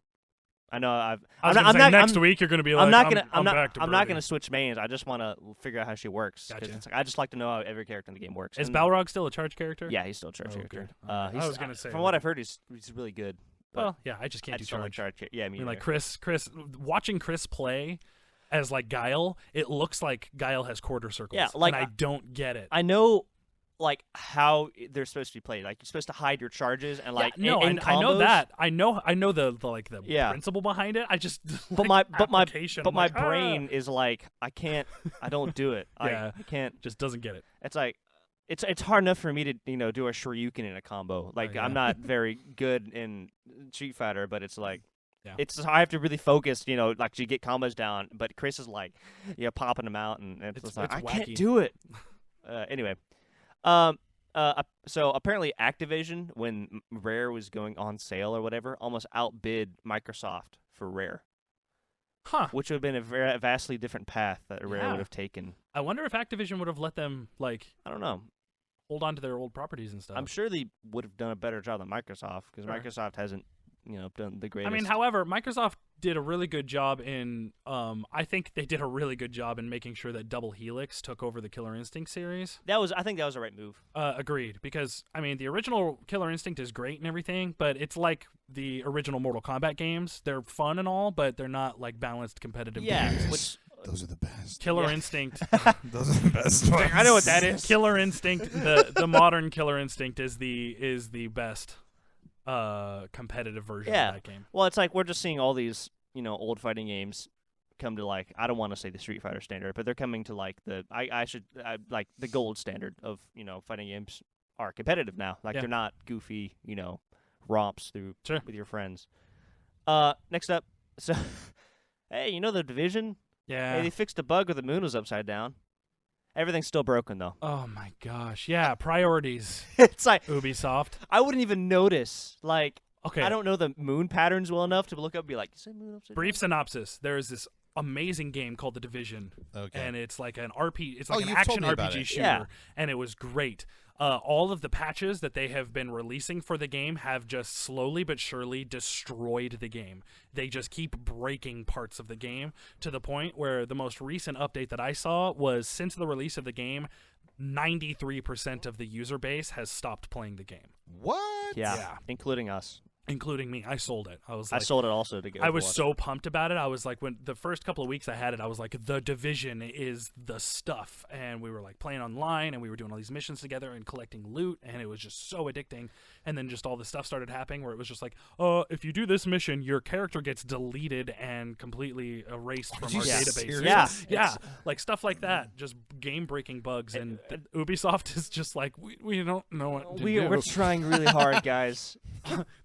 I know
I was gonna say next week you're gonna be like
I'm not
I'm back to
I'm not
Birdie.
gonna switch mains. I just want to figure out how she works. 'Cause
Gotcha.
it's like, I just like to know how every character in the game works.
Is
And-
Balrog still a charge character?
Yeah, he's still a charge
Oh,
character.
good. I was gonna say
from what I've heard, he's really good. But
Well, yeah, I just
I
can't do
just don't like
charge.
charge. Yeah,
I
me
mean, like
neither.
Chris, watching Chris play as like Guile, it looks like Guile has quarter circles.
Yeah, like,
and I don't get it.
I know like how they're supposed to be played. Like you're supposed to hide your charges and like
no,
in
I know
combos.
that. I know the
Yeah.
principle behind it. I just
But
like
my
application.
but
I'm
my
like,
brain is like I don't do it.
Yeah.
I can't.
just doesn't get it.
It's like it's hard enough for me to do a Shoryuken in a combo. Like
yeah.
I'm not very good in Street Fighter, but it's like
Yeah.
it's just, I have to really focus. Like to get combos down. But Chris is like popping them out, and it's just like I
wacky.
can't do it. Anyway, so apparently Activision, when Rare was going on sale or whatever, almost outbid Microsoft for Rare.
Huh.
Which would have been a vastly different path that Rare
Yeah.
would have taken.
I wonder if Activision would have let them like
I don't know.
hold on to their old properties and stuff.
I'm sure they would have done a better job than Microsoft because
Sure.
Microsoft hasn't, done the greatest.
I mean, however, Microsoft did a really good job in. I think they did a really good job in making sure that Double Helix took over the Killer Instinct series.
I think that was the right move.
Agreed, because I mean, the original Killer Instinct is great and everything, but it's like the original Mortal Kombat games. They're fun and all, but they're not like balanced competitive games.
which
Those are the best.
Killer
Yeah.
Instinct,
Those are the best ones.
I know what that is.
Killer Instinct, the modern Killer Instinct is the best competitive version
Yeah.
of that game.
Well, it's like we're just seeing all these, old fighting games come to like I don't want to say the Street Fighter standard, but they're coming to like like the gold standard of fighting games are competitive now. Like
Yeah.
they're not goofy, romps through
Sure.
with your friends. Next up, so hey, the Division?
Yeah.
Hey, they fixed a bug where the moon was upside down. Everything's still broken though.
Oh my gosh. Yeah. Priorities.
It's like
Ubisoft.
I wouldn't even notice. Like
Okay.
I don't know the moon patterns well enough to look up and be like, is that moon upside
Brief
down?
synopsis. There is this amazing game called The Division,
Okay.
and it's like an it's
Oh,
like an
you've
action
told me about
RPG
it.
shooter,
Yeah.
and it was great. All of the patches that they have been releasing for the game have just slowly but surely destroyed the game. They just keep breaking parts of the game to the point where the most recent update that I saw was since the release of the game, 93% of the user base has stopped playing the game,
What?
Yeah.
Including us.
including me. I sold it. I was
I
like,
sold it also to go.
I was so pumped about it. I was like, when the first couple of weeks I had it, I was like, The Division is the stuff. And we were like playing online and we were doing all these missions together and collecting loot. And it was just so addicting. And then just all this stuff started happening where it was just like, if you do this mission, your character gets deleted and completely erased from our
you
database.
serious?
Yeah.
Yeah. Like stuff like that. Just game breaking bugs. And Ubisoft is just like, we don't know what to do.
We're trying really hard, guys.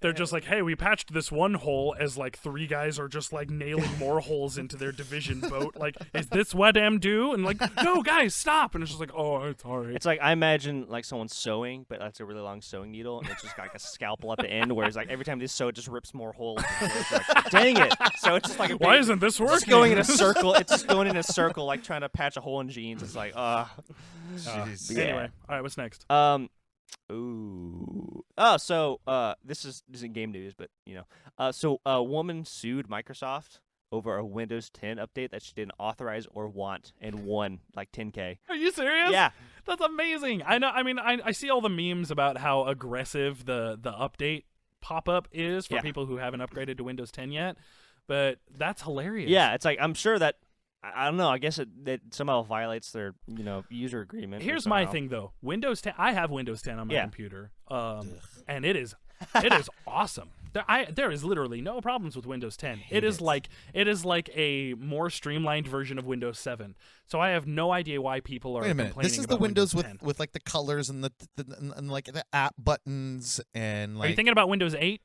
They're just like, hey, we patched this one hole as like 3 guys are just like nailing more holes into their Division boat. Like, is this what I'm do? And like, no, guys, stop. And it's just like, oh, it's all right.
It's like I imagine like someone sewing, but that's a really long sewing needle, and it's just got like a scalpel at the end, where it's like every time they sew, it just rips more holes. It's like, dang it! So it's just like
Why isn't this working?
It's going in a circle. It's just going in a circle, like trying to patch a hole in jeans. It's like,
Jeez.
Yeah.
Anyway, all right, what's next?
Ooh. Oh, so this isn't game news, but so a woman sued Microsoft over a Windows 10 update that she didn't authorize or want, and won like $10K.
Are you serious?
Yeah.
That's amazing. I know. I mean, I see all the memes about how aggressive the update pop-up is for
Yeah.
people who haven't upgraded to Windows 10 yet, but that's hilarious.
Yeah, it's like I'm sure that I don't know. I guess it somehow violates their user agreement. or
Here's my
somehow.
thing though. Windows 10. I have Windows 10 on my
Yeah.
computer, and it is awesome. There is literally no problems with Windows 10. It is like a more streamlined version of Windows 7. So I have no idea why people are
Wait a minute.
complaining
This is the
about
Windows with
10.
like the colors and the and like the app buttons and like.
Are you thinking about Windows 8?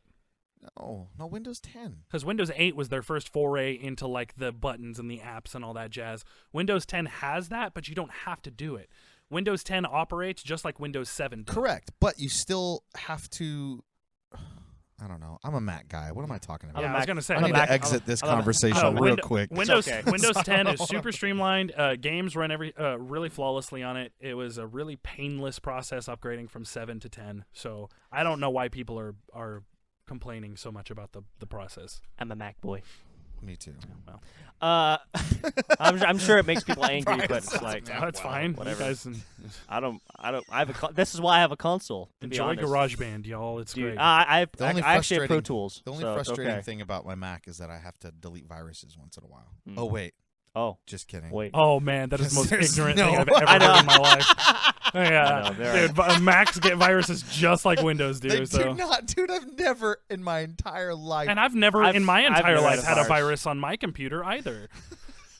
No, Windows 10.
Because Windows 8 was their first foray into like the buttons and the apps and all that jazz. Windows 10 has that, but you don't have to do it. Windows 10 operates just like Windows 7 does.
Correct, but you still have to. I don't know. I'm a Mac guy. What am I talking about?
Yeah, I was gonna say.
I need
Mac-
to exit this
I'm a-
conversation real quick.
Windows
okay.
Windows 10 is super streamlined. Games run really flawlessly on it. It was a really painless process upgrading from 7 to 10. So I don't know why people are complaining so much about the process.
I'm a Mac boy.
Me too.
Well,
I'm sure it makes people angry, but it's like
that's fine.
whatever.
You guys
I don't. I have this is why I have a console. To be
enjoy
honest.
GarageBand, y'all. It's
Dude,
great.
I
The only
actually have Pro
frustrating-
Tools.
The only
so it's
frustrating
okay.
thing about my Mac is that I have to delete viruses once in a while.
Mm.
Oh wait,
Oh,
Just kidding.
wait.
Oh man, that is the most
There's
ignorant
no-
thing I've ever
I know.
heard in my life. Yeah,
I know, there
dude, Macs get viruses just like Windows do.
They
So.
do not, dude. I've never in my entire life.
And I've never in my
I've
entire
never
life had a
virus.
virus on my computer either.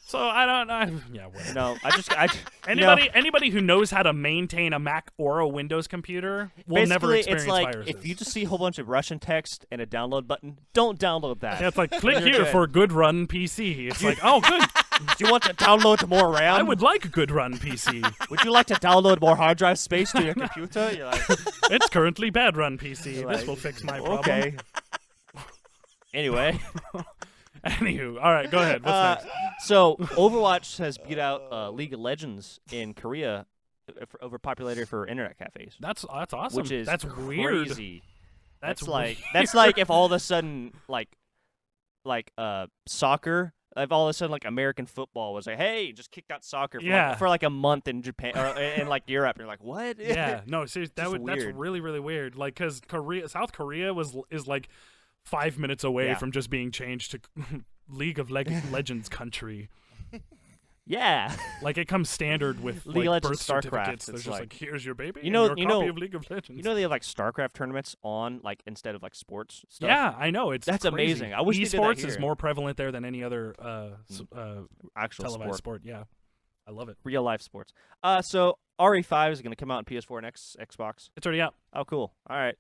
So I don't know. Yeah, whatever.
No,
Anybody who knows how to maintain a Mac or a Windows computer will never
basically,
experience
it's like
viruses.
if you just see a whole bunch of Russian text and a download button, don't download that.
Yeah, it's like click
You're
here
good.
for good run PC. It's like, oh, good.
Do you want to download more RAM?
I would like a good run PC.
Would you like to download more hard drive space to your computer? You're like,
It's currently bad run PC.
Like,
This will fix my problem.
okay. Anyway,
Anywho, all right, go ahead. What's next?
so Overwatch has beat out League of Legends in Korea for overpopularity for internet cafes,
That's awesome.
which is
that's weird.
crazy.
That's
like
weird.
if all of a sudden like soccer, if all of a sudden like American football was like, hey, just kicked out soccer for like a month in Japan or in like Europe. You're like, what?
Yeah, no, seriously, that's
weird.
really really weird. Like, because South Korea is like 5 minutes away
Yeah.
from just being changed to League of Legends country.
Yeah.
Like, it comes standard with
League
like
of
birth
Legends, StarCraft,
certificates. There's
it's
just
like-
here's your baby.
You know-
and
you
your copy
know-
of League of Legends.
You know they have like StarCraft tournaments on like instead of like sports stuff.
Yeah, I know. It's
That's
crazy.
amazing. I wish they did that
esports is
here.
more prevalent there than any other
Actual
televised
sport.
sport. Yeah, I love it.
Real life sports. So RE5 is going to come out on PS4 and Xbox.
It's already out.
Oh, cool. All right.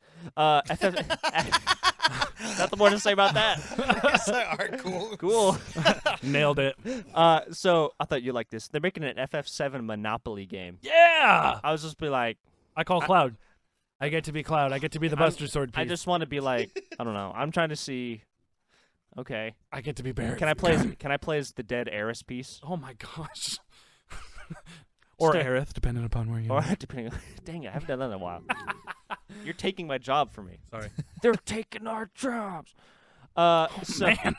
Nothing more to say about that.
All right, cool.
Cool.
Nailed it.
So I thought you'd like this. They're making an FF7 Monopoly game.
Yeah,
I was just be like,
I call Cloud. I get to be Cloud. I get to be the Buster Sword piece.
I just want to be like, I don't know. I'm trying to see. Okay.
I get to be Barrett.
Can I play as the dead heiress piece?
Oh my gosh. Or
Stay-
Aerith, depending upon where you
Or
are.
depending. Dang it, I haven't done that in a while. You're taking my job from me.
Sorry.
They're taking our jobs. So
Man,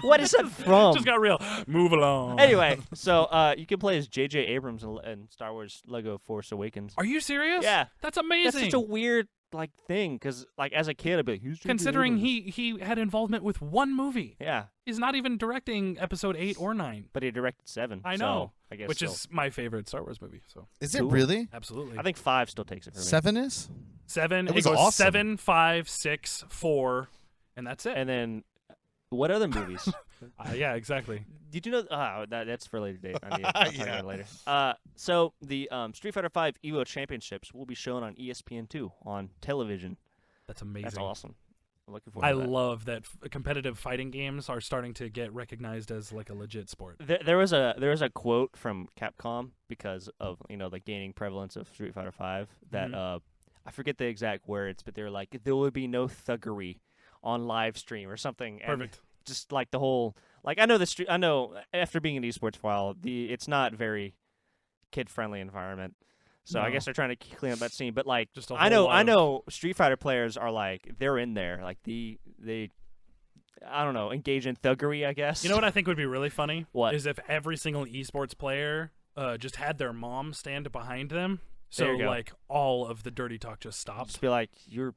what is that from?
just got real. Move along.
Anyway, so you can play as J.J. Abrams in Star Wars Lego Force Awakens.
Are you serious?
Yeah.
That's amazing.
That's such a weird like thing because like as a kid I'd be like, who's J.J.
Considering
Abrams?
he had involvement with one movie.
Yeah,
He's not even directing episode 8 or 9.
but he directed 7.
I
so
know.
I guess
Which
still.
is my favorite Star Wars movie. So
Is it
Cool.
really?
absolutely.
I think 5 still takes it for me.
7 is?
7.
It
It
was
goes
awesome.
7, 5, 6, 4, and that's it.
And then what other movies?
Yeah, exactly.
Did you know? That's for a later date. I'll talk
Yeah.
about it later. So the Street Fighter V Evo Championships will be shown on ESPN2 on television.
That's amazing.
That's awesome. I'm looking forward
I
to that.
love that competitive fighting games are starting to get recognized as like a legit sport.
There was a quote from Capcom because of the gaining prevalence of Street Fighter V that I forget the exact words, but they were like there would be no thuggery on live stream or something. And
Perfect.
just like the whole I know after being in esports for a while, it's not very kid friendly environment. So I
No.
guess they're trying to clean up that scene, but like
Just a
I
whole lot of-
know Street Fighter players are like they're in there, like they I don't know, engage in thuggery, I guess.
You know what I think would be really funny?
What?
Is if every single esports player just had their mom stand behind them.
There
So
you go.
like all of the dirty talk just stopped.
Just be like, you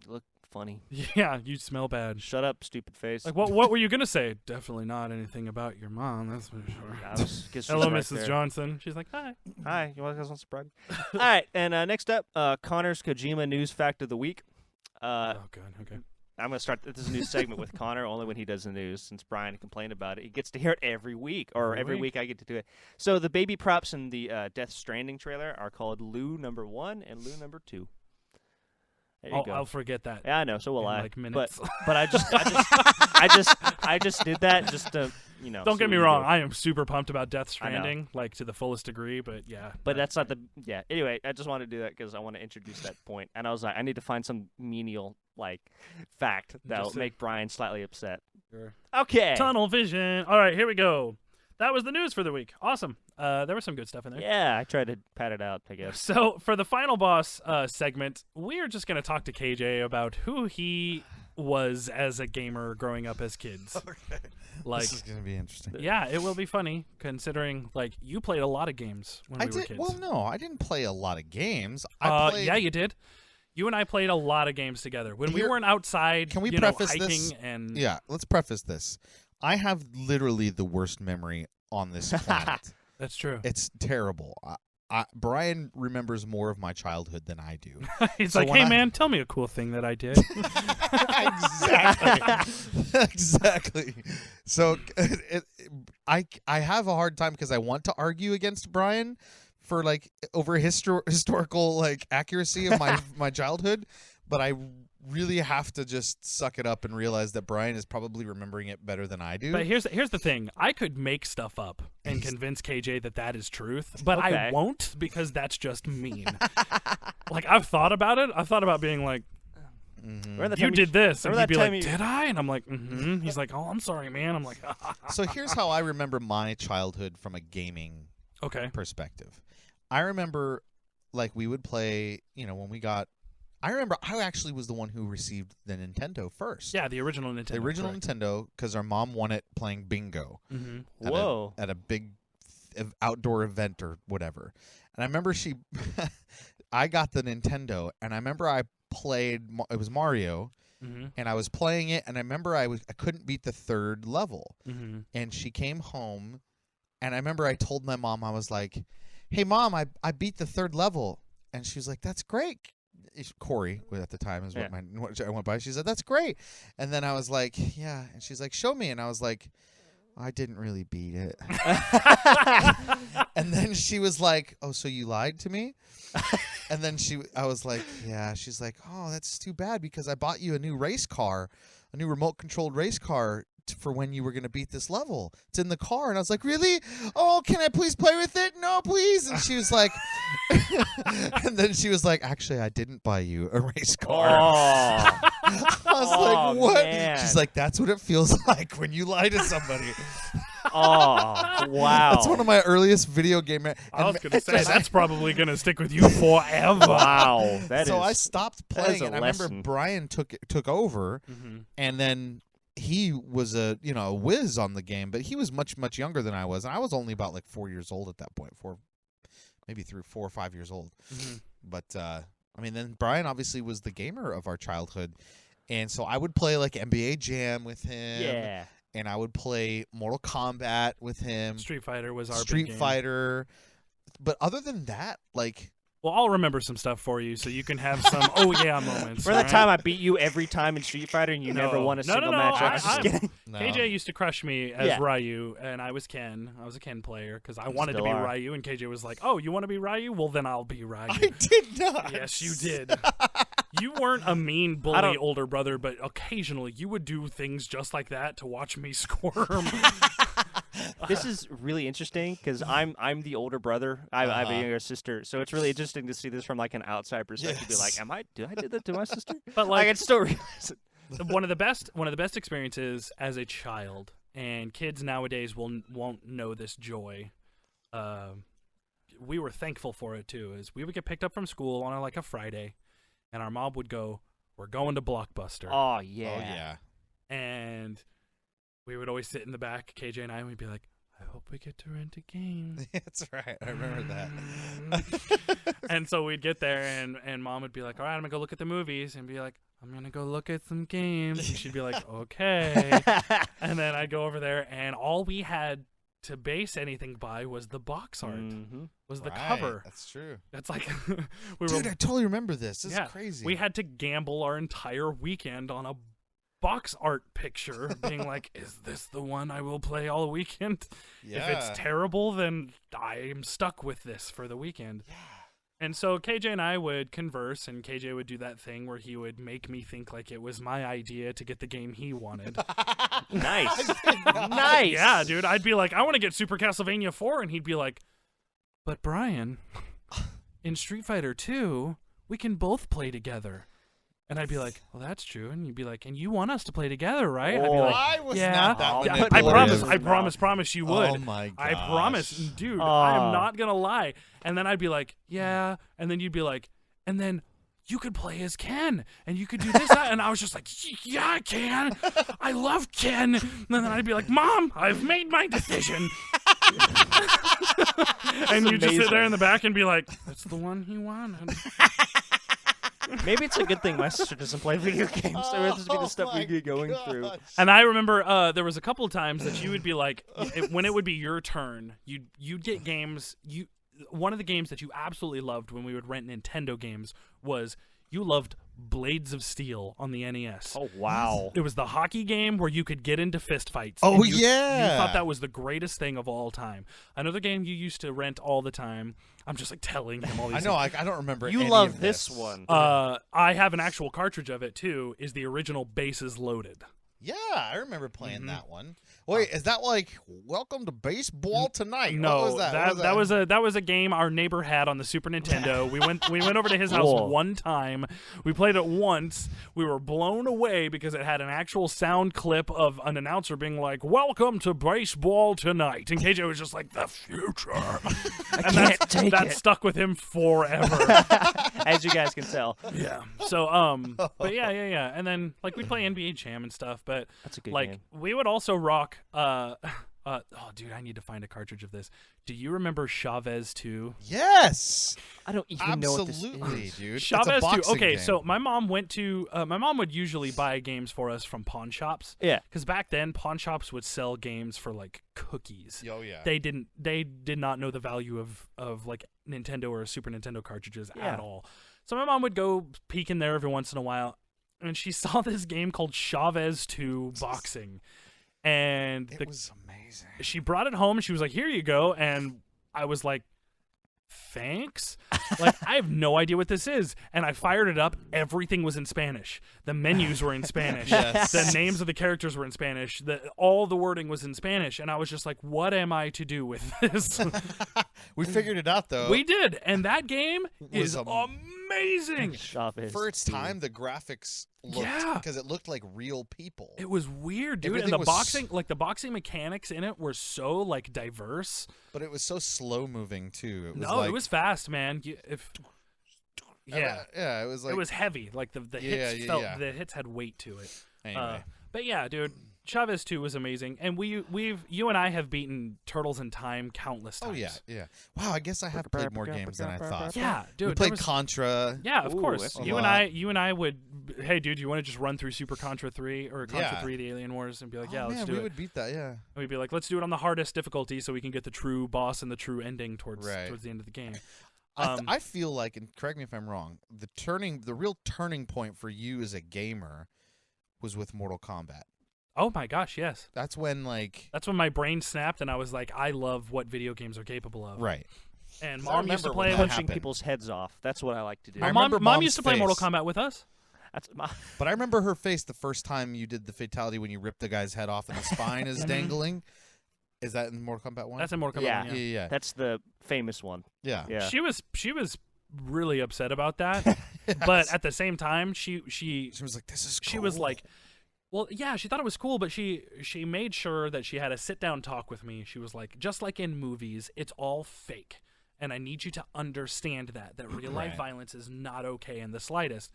look funny.
Yeah, you smell bad.
Shut up, stupid face.
Like what were you gonna say? Definitely not anything about your mom, that's for sure.
I was- guess
Hello,
she's right
Mrs.
there.
Johnson. She's like, hi.
Hi, you want to some Sprite? All right, and next up, Connor's Kojima news fact of the week.
Oh god, okay.
I'm gonna start. This is a new segment with Connor only when he does the news. Since Brian complained about it, he gets to hear it every week, or
Every
every
week.
week I get to do it. So the baby props in the Death Stranding trailer are called Lou number 1 and Lou number 2. There you go.
I'll forget that.
Yeah, I know. So will
in
I.
like minutes.
But I just did that just to
Don't
see
get me
what you
wrong,
do.
I am super pumped about Death
I know.
Stranding, like to the fullest degree, but yeah.
But that's not the Anyway, I just wanted to do that because I want to introduce that point, and I was like, I need to find some menial fact that'll
Just to-
make Brian slightly upset.
Sure.
Okay.
Tunnel vision. All right, here we go. That was the news for the week. Awesome. There was some good stuff in there.
Yeah, I tried to pat it out, I guess.
So for the final boss segment, we're just gonna talk to KJ about who he was as a gamer growing up as kids.
Okay.
Like,
This is gonna be interesting.
yeah, it will be funny considering like you played a lot of games when
I
we were
did.
kids.
Well, no, I didn't play a lot of games. I played.
Yeah, you did. You and I played a lot of games together when we
Here-
weren't outside.
Can we
you know,
preface
hiking
this?
and
Yeah, let's preface this. I have literally the worst memory on this planet.
That's true.
It's terrible. Brian remembers more of my childhood than I do.
He's
So
like,
when
hey,
I-
man, tell me a cool thing that I did.
Exactly. Exactly. So I have a hard time because I want to argue against Brian for like over historical like accuracy of my childhood, but I really have to just suck it up and realize that Brian is probably remembering it better than I do.
But here's the thing. I could make stuff up and convince KJ that is truth, but I won't because that's just mean. Like, I've thought about it. I've thought about being like, you did this. And he'd be like, did I? And I'm like, mm-hmm. He's like, oh, I'm sorry, man. I'm like,
So here's how I remember my childhood from a gaming perspective. I remember, like, we would play, when we got... I remember I actually was the one who received the Nintendo first.
Yeah, the original Nintendo.
The original Nintendo, because our mom won it playing bingo.
Mm-hmm.
Whoa.
At a big outdoor event or whatever. And I remember I got the Nintendo, and I remember I played, it was Mario, and I was playing it, and I remember I couldn't beat the third level. And she came home, and I remember I told my mom, I was like, hey, Mom, I beat the third level. And she was like, that's great. Corey at the time is what I went by. She said, that's great. And then I was like, yeah. And she's like, show me. And I was like, I didn't really beat it. And then she was like, oh, so you lied to me? And then I was like, yeah. She's like, oh, that's too bad because I bought you a new race car, a new remote controlled race car for when you were going to beat this level. It's in the car. And I was like, really? Oh, can I please play with it? No, please. And she was like, and then she was like, actually, I didn't buy you a race car.
Oh.
I was like, what?
Man.
She's like, that's what it feels like when you lie to somebody.
Oh, wow.
That's one of my earliest video game.
I was going to say, that's probably going to stick with you forever.
Wow.
So I stopped playing, and I remember
lesson.
Brian took over, and then he was a whiz on the game, but he was much younger than I was, and I was only about like 4 years old at that point, maybe 4 or 5 years old. But I mean, then Brian obviously was the gamer of our childhood, and so I would play like NBA Jam with him.
Yeah.
And I would play Mortal Kombat with him.
Street Fighter was our
Street
big game.
Fighter. But other than that, like...
Well, I'll remember some stuff for you so you can have some oh yeah moments.
For the time I beat you every time in Street Fighter and you never won a single match. I was just kidding.
No.
KJ used to crush me as Ryu, and I was Ken. I was a Ken player because I wanted to be Ryu, and KJ was like, oh, you want to be Ryu? Well, then I'll be Ryu.
I did not.
Yes, you did. You weren't a mean bully older brother, but occasionally you would do things just like that to watch me squirm.
This is really interesting because I'm the older brother. I have a younger sister, so it's really interesting to see this from like an outside perspective.
Yes.
Be like, did I do that to my sister?
But like,
I can still realize it.
one of the best experiences as a child, and kids nowadays won't know this joy. We were thankful for it too. Is we would get picked up from school on a Friday, and our mom would go, "We're going to Blockbuster."
Oh yeah.
Oh yeah.
And we would always sit in the back, KJ and I, and we'd be like, I hope we get to rent a game.
That's right. I remember that.
And so we'd get there, and Mom would be like, all right, I'm going to go look at the movies, and be like, I'm going to go look at some games. And she'd be like, okay. And then I'd go over there, and all we had to base anything by was the box art, was the cover.
That's true.
That's like,
Dude, I totally remember this. This is
yeah,
crazy.
We had to gamble our entire weekend on a box art picture, being like, is this the one I will play all weekend?
Yeah.
If it's terrible, then I'm stuck with this for the weekend.
Yeah.
And so KJ and I would converse, and KJ would do that thing where he would make me think like it was my idea to get the game he wanted.
Nice.
Nice. Yeah, dude. I'd be like, I want to get Super Castlevania 4, and he'd be like, but Brian, in Street Fighter 2, we can both play together. And I'd be like, well, that's true. And you'd be like, and you want us to play together, right? I'd be like,
I was
yeah.
not that
I
manipulative.
promise you would.
Oh my gosh.
I promise, dude. I am not gonna lie. And then I'd be like, yeah. And then you'd be like, and then you could play as Ken, and you could do this. And I was just like, yeah, I can. I love Ken. And then I'd be like, Mom, I've made my decision. And you just sit there in the back and be like, that's the one he wanted.
Maybe it's a good thing my sister doesn't play video games. So this would be the stuff we get going through.
And I remember there was a couple of times that you would be like, when it would be your turn, you'd get games. One of the games that you absolutely loved when we would rent Nintendo games was you loved Blades of Steel on the NES.
Oh, wow.
It was the hockey game where you could get into fistfights.
Oh,
You
yeah.
thought that was the greatest thing of all time. Another game you used to rent all the time. I'm just like telling him all these
I know. I don't remember.
You
any
love
of
this one.
I have an actual cartridge of it too. Is the original Bases Loaded?
Yeah, I remember playing that one. Wait, is that like Welcome to Baseball Tonight?
No,
what was that?
that was a game our neighbor had on the Super Nintendo. we went over to his house
Whoa.
one time. We played it once. We were blown away because it had an actual sound clip of an announcer being like, "Welcome to Baseball Tonight," and KJ was just like, "The future." And that stuck with him forever.
As you guys can tell.
Yeah. So but yeah. And then like we'd play NBA Jam and stuff, but
That's a good
like
game.
we would also rock oh dude, I need to find a cartridge of this. Do you remember Chavez 2?
Yes,
I don't even know what
absolutely,
this is.
dude.
Chavez
That's a
2.
boxing
Okay,
game.
so my mom would usually buy games for us from pawn shops.
Yeah.
Cuz back then pawn shops would sell games for like cookies.
Oh yeah.
They did not know the value of like Nintendo or Super Nintendo cartridges at all. So my mom would go peek in there every once in a while, and she saw this game called Chavez 2 Boxing. And
It was amazing.
she brought it home and she was like, "Here you go." And I was like, "Thanks." Like, I have no idea what this is. And I fired it up. Everything was in Spanish. The menus were in Spanish.
Yes.
The names of the characters were in Spanish. All the wording was in Spanish. And I was just like, what am I to do with this?
We figured it out though.
We did. And that game
Was
is amazing.
Chavez
For its
2.
time, the graphics looked
Yeah.
because it looked like real people.
It was weird, dude.
Everything
And
was
the boxing mechanics in it were so like diverse.
But it was so slow moving too. It was
No,
like,
it was fast, man. Yeah,
yeah, it was like
it was heavy. Like the hits the hits had weight to it.
anyway.
But yeah, dude, Chavez 2 was amazing, and you and I have beaten Turtles in Time countless times.
Oh yeah. Wow, I guess I have played more games than I thought.
Yeah, dude.
We played Contra.
Yeah, of
Ooh,
course.
that's
You
a
and I would. Hey, dude, you want to just run through Super Contra 3 or Contra
Yeah.
3: The Alien Wars and be like,
Oh,
yeah, let's
man,
do
we
it.
would beat that. Yeah.
And we'd be like, let's do it on the hardest difficulty so we can get the true boss and the true ending towards the end of the game.
I feel like, and correct me if I'm wrong, the real turning point for you as a gamer was with Mortal Kombat.
Oh my gosh, yes.
That's when
That's when my brain snapped and I was like, I love what video games are capable of.
right.
And
I
Mom used to
remember
play
when
it.
that
Punching
happened.
people's heads off. That's what I like to do.
I remember
Mom
Mom's
used to play Mortal
face.
Kombat with us.
That's
But I remember her face the first time you did the fatality when you ripped the guy's head off and the spine is dangling. Is that in Mortal Kombat 1?
That's in Mortal Kombat.
Yeah.
1, yeah.
yeah.
That's the famous one.
Yeah.
Yeah.
She was really upset about that, but at the same time, she
She was like, "This is cool."
she was like, well, yeah, she thought it was cool, but she made sure that she had a sit down talk with me. She was like, just like in movies, it's all fake, and I need you to understand that real life
Right.
violence is not okay in the slightest.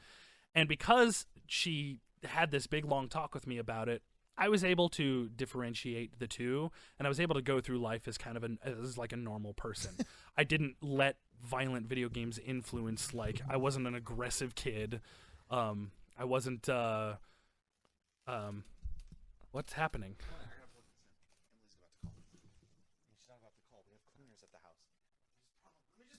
And because she had this big long talk with me about it, I was able to differentiate the two, and I was able to go through life as kind of as like a normal person. I didn't let violent video games influence, like, I wasn't an aggressive kid. I wasn't what's happening?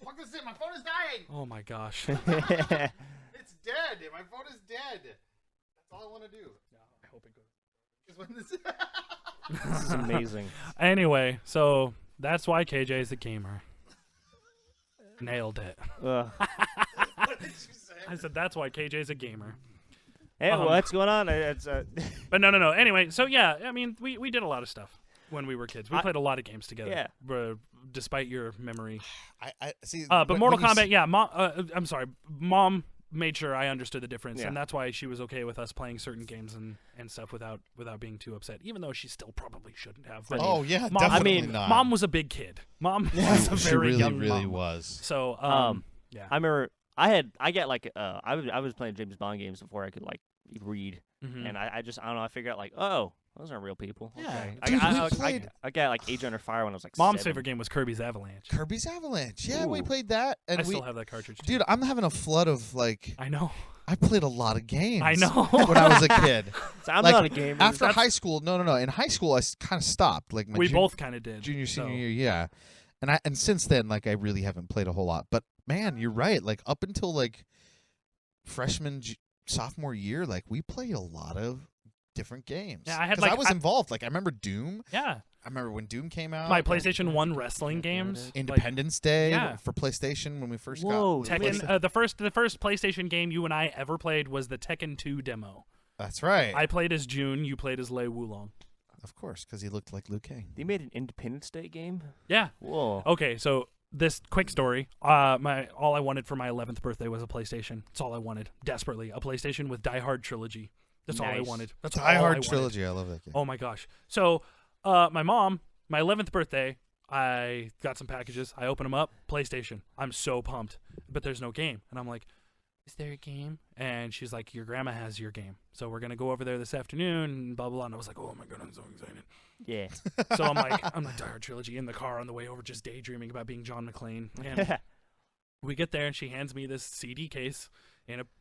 Plug this in. My phone is dying.
Oh my gosh.
It's dead. My phone is dead. That's all I want to do.
I hope it goes.
Is when this
This is amazing.
Anyway, so that's why KJ is a gamer. Nailed it.
Ugh.
What did you say?
I said that's why KJ is a gamer.
Hey, what's going on? It's
But no. Anyway, so yeah, I mean, we did a lot of stuff when we were kids. We played a lot of games together.
Yeah.
Despite your memory.
I see.
But Mortal Kombat, yeah. I'm sorry. Mom made sure I understood the difference,
Yeah.
and that's why she was okay with us playing certain games and stuff without being too upset. Even though she still probably shouldn't have. But
Oh yeah,
Mom,
definitely
I mean,
not.
was a big kid. Mom was a
she
very
really,
young
really
mom.
was.
So, yeah.
I remember I get like I was playing James Bond games before I could like read,
Mhm.
and I just I don't know. I figured out like, oh, those aren't real people.
Yeah.
Okay.
Dude, we
I
played-
got like Age Under Fire when I was like
Mom's
7.
favorite game was Kirby's Avalanche.
Kirby's Avalanche. Yeah, we
Ooh.
played that, and
I still have that cartridge. Too.
dude, I'm having a flood of like.
I know.
I played a lot of games.
I know.
when I was a kid.
So I'm
Like,
not a gamer.
After
That's-
high school, no. In high school, I kind of stopped. Like my
We both kind of did.
junior,
so.
senior year, yeah. And since then, like I really haven't played a whole lot. But man, you're right. Like up until like freshman, sophomore year, like we played a lot of different games.
Yeah, I had,
'Cause
like,
I was involved. Like I remember Doom.
Yeah.
I remember when Doom came out.
My
like,
PlayStation 1 wrestling games.
Independence Day
yeah.
for PlayStation when we first
Whoa,
got
Tekken. The first PlayStation game you and I ever played was the Tekken 2 demo.
That's right.
I played as Jun. You played as Lei Wulong.
Of course, because he looked like Liu Kang.
They made an Independence Day game.
Yeah.
Whoa.
Okay, so this quick story. All I wanted for my 11th birthday was a PlayStation. That's all I wanted, desperately. A PlayStation with Die Hard trilogy. That's all I
Nice.
wanted. That's all
Die
I
Hard
wanted.
trilogy. I love that game.
Oh my gosh. So, my mom, my 11th birthday, I got some packages. I open them up. PlayStation. I'm so pumped, but there's no game, and I'm like, "Is there a game?" And she's like, "Your grandma has your game, so we're gonna go over there this afternoon." And blah blah blah. And I was like, "Oh my god, I'm so excited."
Yeah.
So I'm like Die Hard trilogy in the car on the way over, just daydreaming about being John McClane. And we get there, and she hands me this CD case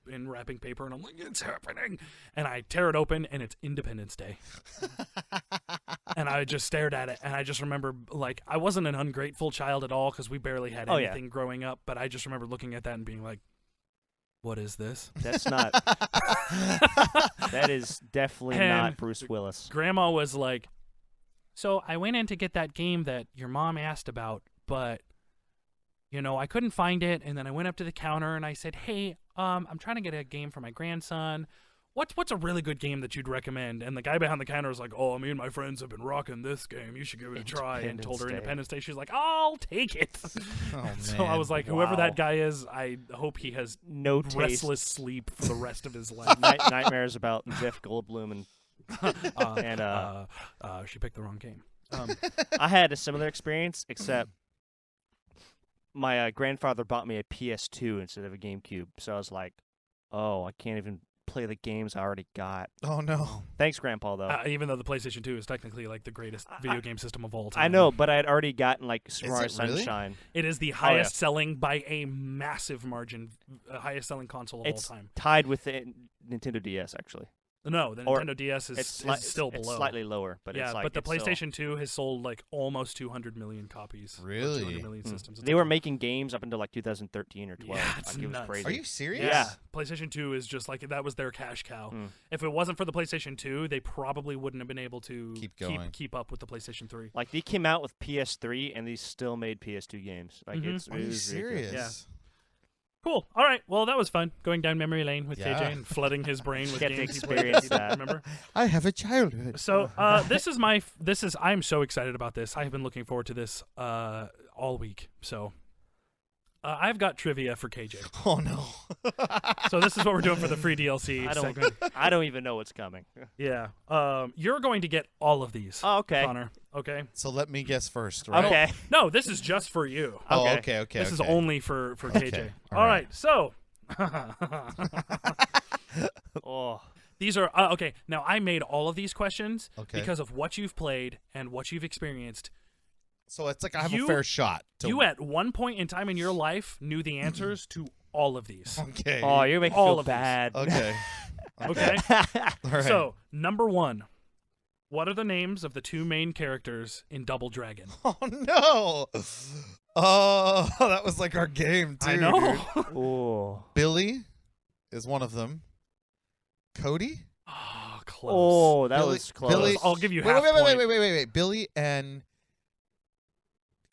in wrapping paper, and I'm like, "It's happening!" And I tear it open, and it's Independence Day. And I just stared at it, and I just remember, like, I wasn't an ungrateful child at all because we barely had
Oh, yeah.
anything growing up, but I just remember looking at that and being like, "What is this?"
That's not. That is definitely
And
not Bruce Willis.
Grandma was like, "So I went in to get that game that your mom asked about, but, I couldn't find it. And then I went up to the counter and I said, 'Hey, I'm trying to get a game for my grandson. What's a really good game that you'd recommend?' And the guy behind the counter was like, 'Oh, me and my friends have been rocking this game. You should give it a try.' And told her
Independence Day.
Independence Day. She's like, 'I'll take it.'
Oh,
So I
man.
was like, whoever
Wow.
that guy is, I hope he has
No taste.
restless sleep for the rest of his life."
Nightmares about Jeff Goldblum and
She picked the wrong game.
I had a similar experience, except my grandfather bought me a PS2 instead of a GameCube. So I was like, oh, I can't even play the games I already got.
Oh no.
Thanks, Grandpa, though.
Even though the PlayStation 2 is technically like the greatest video game system of all time.
I know, but I had already gotten like Super Mario
it really?
Sunshine.
It is the highest selling by a massive margin, highest selling console of
It's
all time.
tied with the Nintendo DS, actually.
No, the
or
Nintendo DS is still
it's
below.
slightly lower, but
yeah,
it's like
but the
it's still-
PlayStation 2 has sold like almost 200 million copies. or
Really?
200 million systems. It's
They were
like-
making games up until like 2013 or 12.
Yeah, it's
Like, it was
nuts.
crazy.
Are you serious?
Yeah, PlayStation 2 is just like that was their cash cow.
Mm.
If it wasn't for the PlayStation 2, they probably wouldn't have been able to
Keep going.
keep up with the PlayStation 3.
Like they came out with PS3 and they still made PS2 games. Like
Mhm.
it's
Are you
it was ridiculous.
serious?
Cool. All right. Well, that was fun going down memory lane with
Yeah.
KJ and flooding his brain with
Get to
games he played
experience
he didn't
that.
remember.
I have a childhood.
So I'm so excited about this. I have been looking forward to this all week. So I've got trivia for KJ.
Oh no.
So this is what we're doing for the free DLC
I don't
segment.
I don't even know what's coming.
Yeah. You're going to get all of these,
Oh, okay.
Connor. Okay.
So let me guess first, right?
Okay.
No, this is just for you.
Oh,
Okay.
okay.
This is
okay.
only for KJ.
Okay,
All
all
right.
right.
So
Oh.
these are okay. Now I made all of these questions
Okay.
because of what you've played and what you've experienced.
So it's like I have
You-
a fair shot. To...
You at one point in time in your life knew the answers to all of these.
Okay.
Oh, you're making me
All
feel
of these.
bad.
Okay.
Okay.
All right.
So number 1, what are the names of the 2 main characters in Double Dragon?
Oh no. Oh, that was like our game too.
I know.
dude.
Oh.
Billy is one of them. Cody?
Oh, close.
Oh, that
Billy-
was close.
Billy-
I'll give you
Wait,
half
wait, wait,
point.
wait, wait, wait, wait. Billy and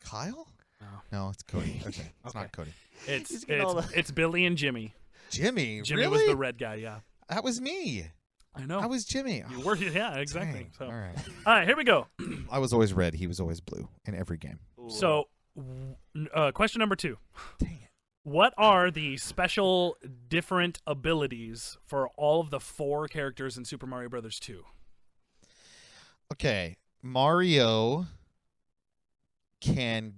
Kyle?
No.
No, it's Cody. Okay. It's
Okay.
not Cody.
He's getting all the-
It's Billy and Jimmy.
Jimmy.
Jimmy
really?
was the red guy. Yeah,
That was me.
I know.
I was Jimmy.
You were, yeah, exactly.
Dang.
So,
All right.
all right, here we go.
I was always red. He was always blue in every game.
So, question number 2.
Dang it.
What are the special different abilities for all of the 4 characters in Super Mario Brothers 2?
Okay. Mario can.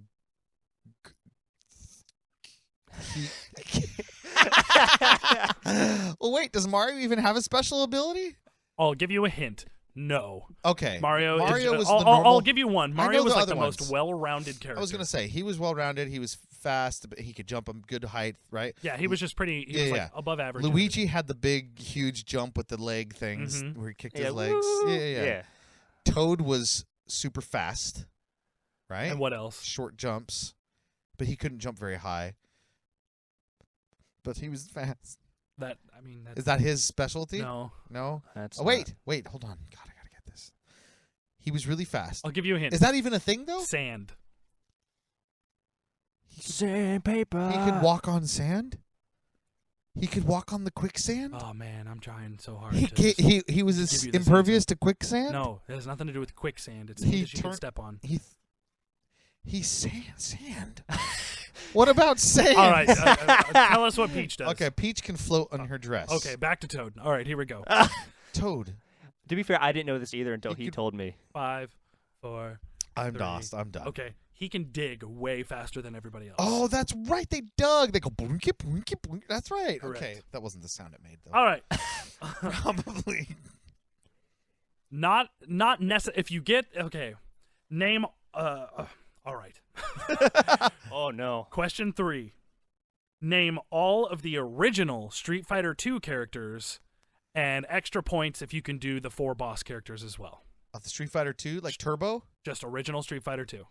Well, wait. Does Mario even have a special ability?
I'll give you a hint. No.
Okay.
Mario
was
I'll,
the normal.
I'll give you one.
I
Mario
know
was
the
like the
other
most
ones.
well-rounded character.
I was gonna say he was well-rounded. He was fast, but he could jump a good height, right?
Yeah, he was just pretty. He was like above average.
Luigi had the big, huge jump with the leg things where he kicked his legs.
woo.
Yeah. Toad was super fast, right?
And what else?
Short jumps, but he couldn't jump very high. But he was fast.
That's,
Is that his specialty?
No.
No.
That's
Wait, hold on. God, I gotta get this. He was really fast.
I'll give you a hint.
Is that even a thing though?
Sand.
Sandpaper.
He could walk on sand. He could walk on the quicksand.
Oh man, I'm trying so hard.
He was
give you this
impervious to quicksand.
No, it has nothing to do with quicksand. It's
He
things that you can
turned-
step on.
He's sand. What about sand?
All right, tell us what Peach does.
Okay, Peach can float on her dress.
Okay, back to Toad. All right, here we go.
Toad.
To be fair, I didn't know this either until he
could-
told me.
5, 4.
I'm
3.
lost. I'm done.
Okay, he can dig way faster than everybody else.
Oh, that's right. They dug. They go boonky, boonky, boonky. That's right.
Correct.
Okay, that wasn't the sound it made though.
All right.
Probably.
Not necessary. If you get name. All right.
Oh no.
Question 3. Name all of the original Street Fighter 2 characters, and extra points if you can do the 4 boss characters as well.
Of the Street Fighter 2, like Turbo.
Just original Street Fighter 2.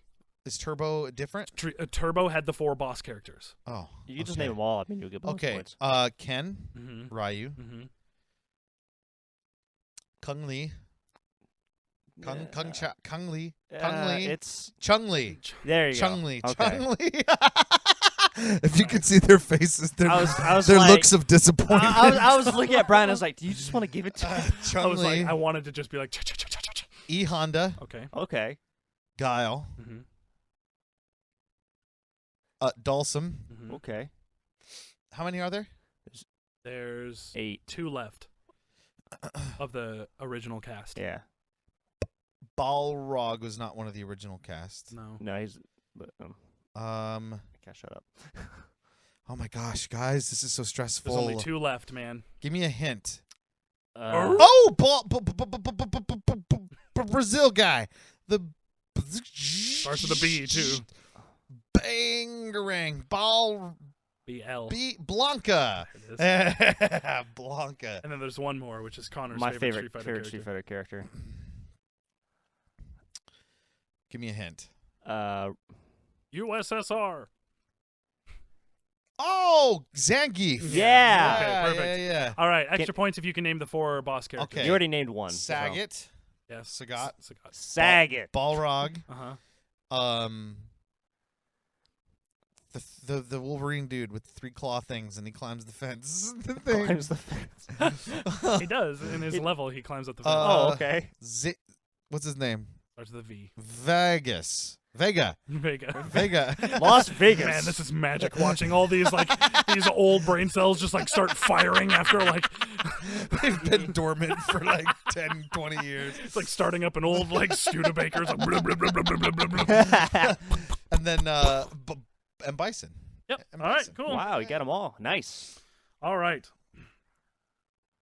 Is Turbo different?
Turbo had the 4 boss characters.
Oh,
You can just
okay.
name them all. I mean, you'll get bonus
Okay.
points.
Ken,
Mm-hmm.
Ryu,
Mm-hmm.
Kung Lee, Kung Lee, Kung Lee,
It's
Chung Lee,
there you
Chung
go.
Lee,
Okay.
Chung Lee. If you could see their faces, their
I was
their
like-
looks of disappointment.
I was looking at Brian. I was like, "Do you just want to give it to me?"
I
Chung
was
Lee,
like, I wanted to just be like, cha-cha-cha-cha-cha.
E Honda,
Okay.
Okay.
Guile,
Mm-hmm.
Dulcim.
Mm-hmm.
Okay.
How many are there?
There's
8.
2 left of the original cast.
Yeah.
Balrog was not one of the original cast.
No.
No, he's. But, I can't shut up.
Oh my gosh, guys, this is so stressful.
There's only 2 left, man.
Give me a hint.
Uh,
Oh, Brazil guy. The
Starts with a B, too.
Bangarang. Ball.
BL.
Blanca.
There it is.
Blanca.
And then there's one more, which is Connor's
my
favorite
favorite
Street
Street
Fighter
Fighter character.
Give me a hint.
character. USSR.
Oh, Zangief.
Yeah.
Okay, perfect.
Yeah.
All right, extra points if you can name the 4 boss characters.
Okay.
You already named one.
Sagat.
Yes.
Sagat.
Sagat.
Sagat.
Balrog.
Uh-huh.
The Wolverine dude with 3 claw things and he climbs the fence. The thing.
Climbs the fence.
He does. In his level, he climbs up the fence.
Oh, okay.
What's his name?
Starts with a V.
Vega.
Vega.
Las Vegas.
Man, this is magic watching all these these old brain cells just start firing after
They've been dormant for 10, 20 years.
it's like starting up an old Studebaker's like blah, blah, blah, blah, blah, blah, blah, blah.
And then and Bison.
Yep.
And
All right,
Bison.
cool.
Wow, you got them all. Nice.
All right.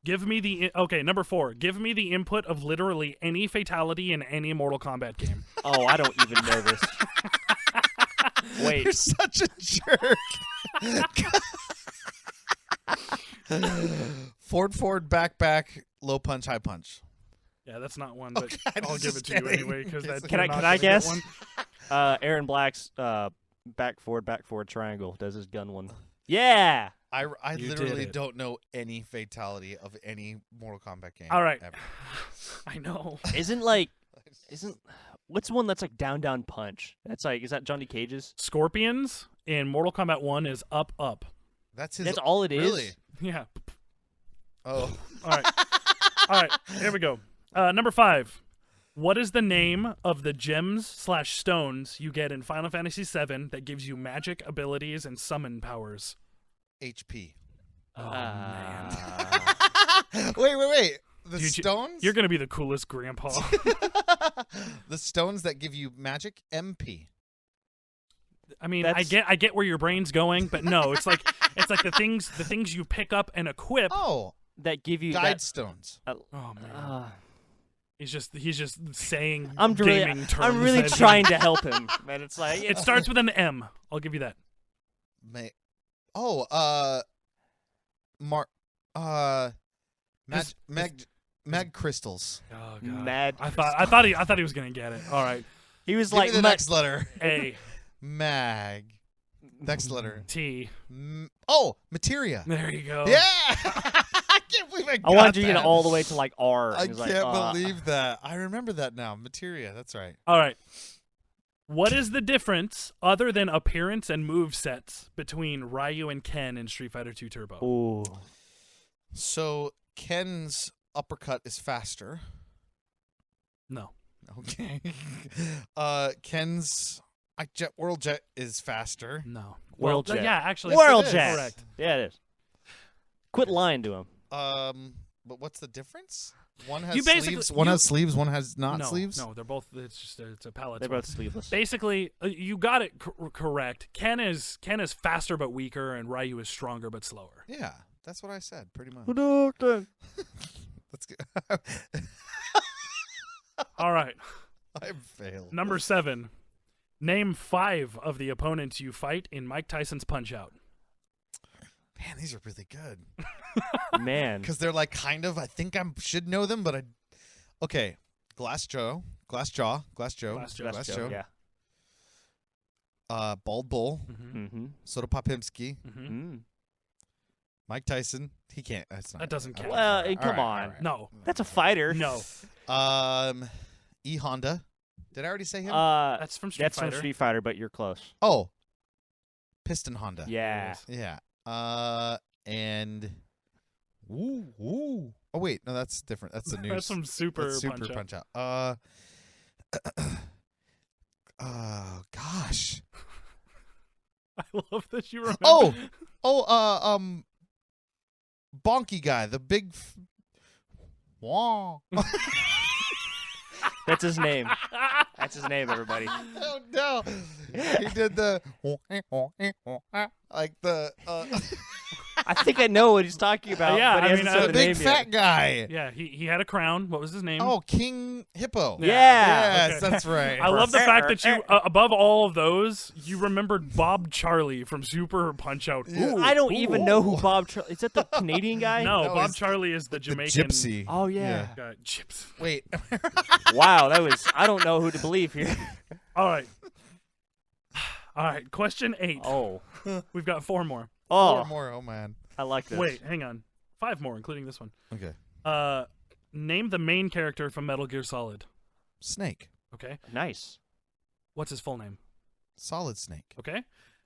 Give me number 4. Give me the input of literally any fatality in any Mortal Kombat game.
Oh, I don't even know this. Wait.
You're such a jerk. Forward, back, low punch, high punch.
Yeah, that's not one, but
Okay,
I'll
just
give it to you
kidding.
anyway because that's
Can I guess? Aaron Black's back forward triangle does his gun one. Yeah.
I
You
literally
did it.
don't know any fatality of any Mortal Kombat game.
All right.
Ever.
I know.
Isn't what's one that's like down punch? That's is that Johnny Cage's?
Scorpions in Mortal Kombat 1 is up.
That's his.
That's all it is.
Really?
Yeah.
Oh.
All right. All right. Here we go. Number 5. What is the name of the gems/stones you get in Final Fantasy VII that gives you magic abilities and summon powers?
HP.
Oh, man.
Wait. The
Dude,
stones?
You're going to be the coolest grandpa.
The stones that give you magic? MP.
I mean,
That's-
I get where your brain's going, but no, it's like the things you pick up and equip.
Oh,
that give you
guide stones.
Oh man. He's just saying
I'm really,
gaming terms.
I'm really
that-
trying to help him, man. It's like
It starts with an M. I'll give you that.
Mag crystals.
Oh god.
Mad.
I thought he was gonna get it. All right.
He was
Give
like
me the next letter.
A
Mag. Next letter.
T.
Materia.
There you go.
Yeah. I can't believe I got
I wanted you to get
that.
it all the way to like R.
I
and he was
can't
like,
believe that. I remember that now. Materia. That's right.
All right. What is the difference, other than appearance and move sets, between Ryu and Ken in Street Fighter 2 Turbo?
Ooh.
So Ken's uppercut is faster.
No.
Okay. Ken's World Jet is faster.
No.
World
well,
Jet.
Yeah, actually.
World
it is.
Jet.
Correct.
Yeah, it is. Quit lying to him.
But what's the difference? One has
You basically-
sleeves. One
you-
has sleeves. One has not
no,
sleeves.
No, they're both. It's a palette.
They're both sleeveless.
Basically, you got it correct. Ken is faster but weaker, and Ryu is stronger but slower.
Yeah, that's what I said. Pretty much. Let's get.
All right.
I failed.
Number 7. Name 5 of the opponents you fight in Mike Tyson's Punch-Out.
Man, these are really good.
Man.
Because they're like kind of. I think I should know them, but I. Okay, Glass Joe.
Yeah.
Bald Bull.
Mm-hmm.
Mm-hmm.
Soda Popimski.
Mm-hmm.
Mm.
Mike Tyson. He can't. That's not.
That doesn't count.
Well,
All
come
right,
on.
all right.
No.
That's a fighter.
No.
E Honda. Did I already say him?
That's from Street
That's
Fighter.
from Street Fighter, but you're close.
Oh, Piston Honda.
Yeah.
Yeah. And. Ooh. Oh wait, no, that's different. That's the news.
That's from Super
Super
Punch Out.
Punch Out. Gosh.
I love that you remember.
Bonky guy, the big. Wah.
That's his name. That's his name, everybody.
Oh no! He did the like the
I think I know what he's talking about.
Yeah,
but he
I
hasn't
mean,
said
the
the
big
name
fat
yet.
guy.
Yeah, he had a crown. What was his name?
Oh, King Hippo.
Yeah.
Yes,
Okay.
that's right.
I love the fact that you, above all of those, you remembered Bob Charlie from Super Punch Out.
Yeah.
I don't even know who Bob Charlie is. That the Canadian guy?
No,
No,
Bob
he's
Charlie is the
The
Jamaican
gypsy.
Oh yeah.
Chips.
Wait.
Wow, that was. I don't know who to believe here.
All right. All right. Question 8.
Oh.
We've got 4 more.
Oh.
More. Oh man.
I like this.
Wait, hang on. 5 more, including this one.
Okay.
Name the main character from Metal Gear Solid.
Snake.
Okay.
Nice.
What's his full name?
Solid Snake.
Okay.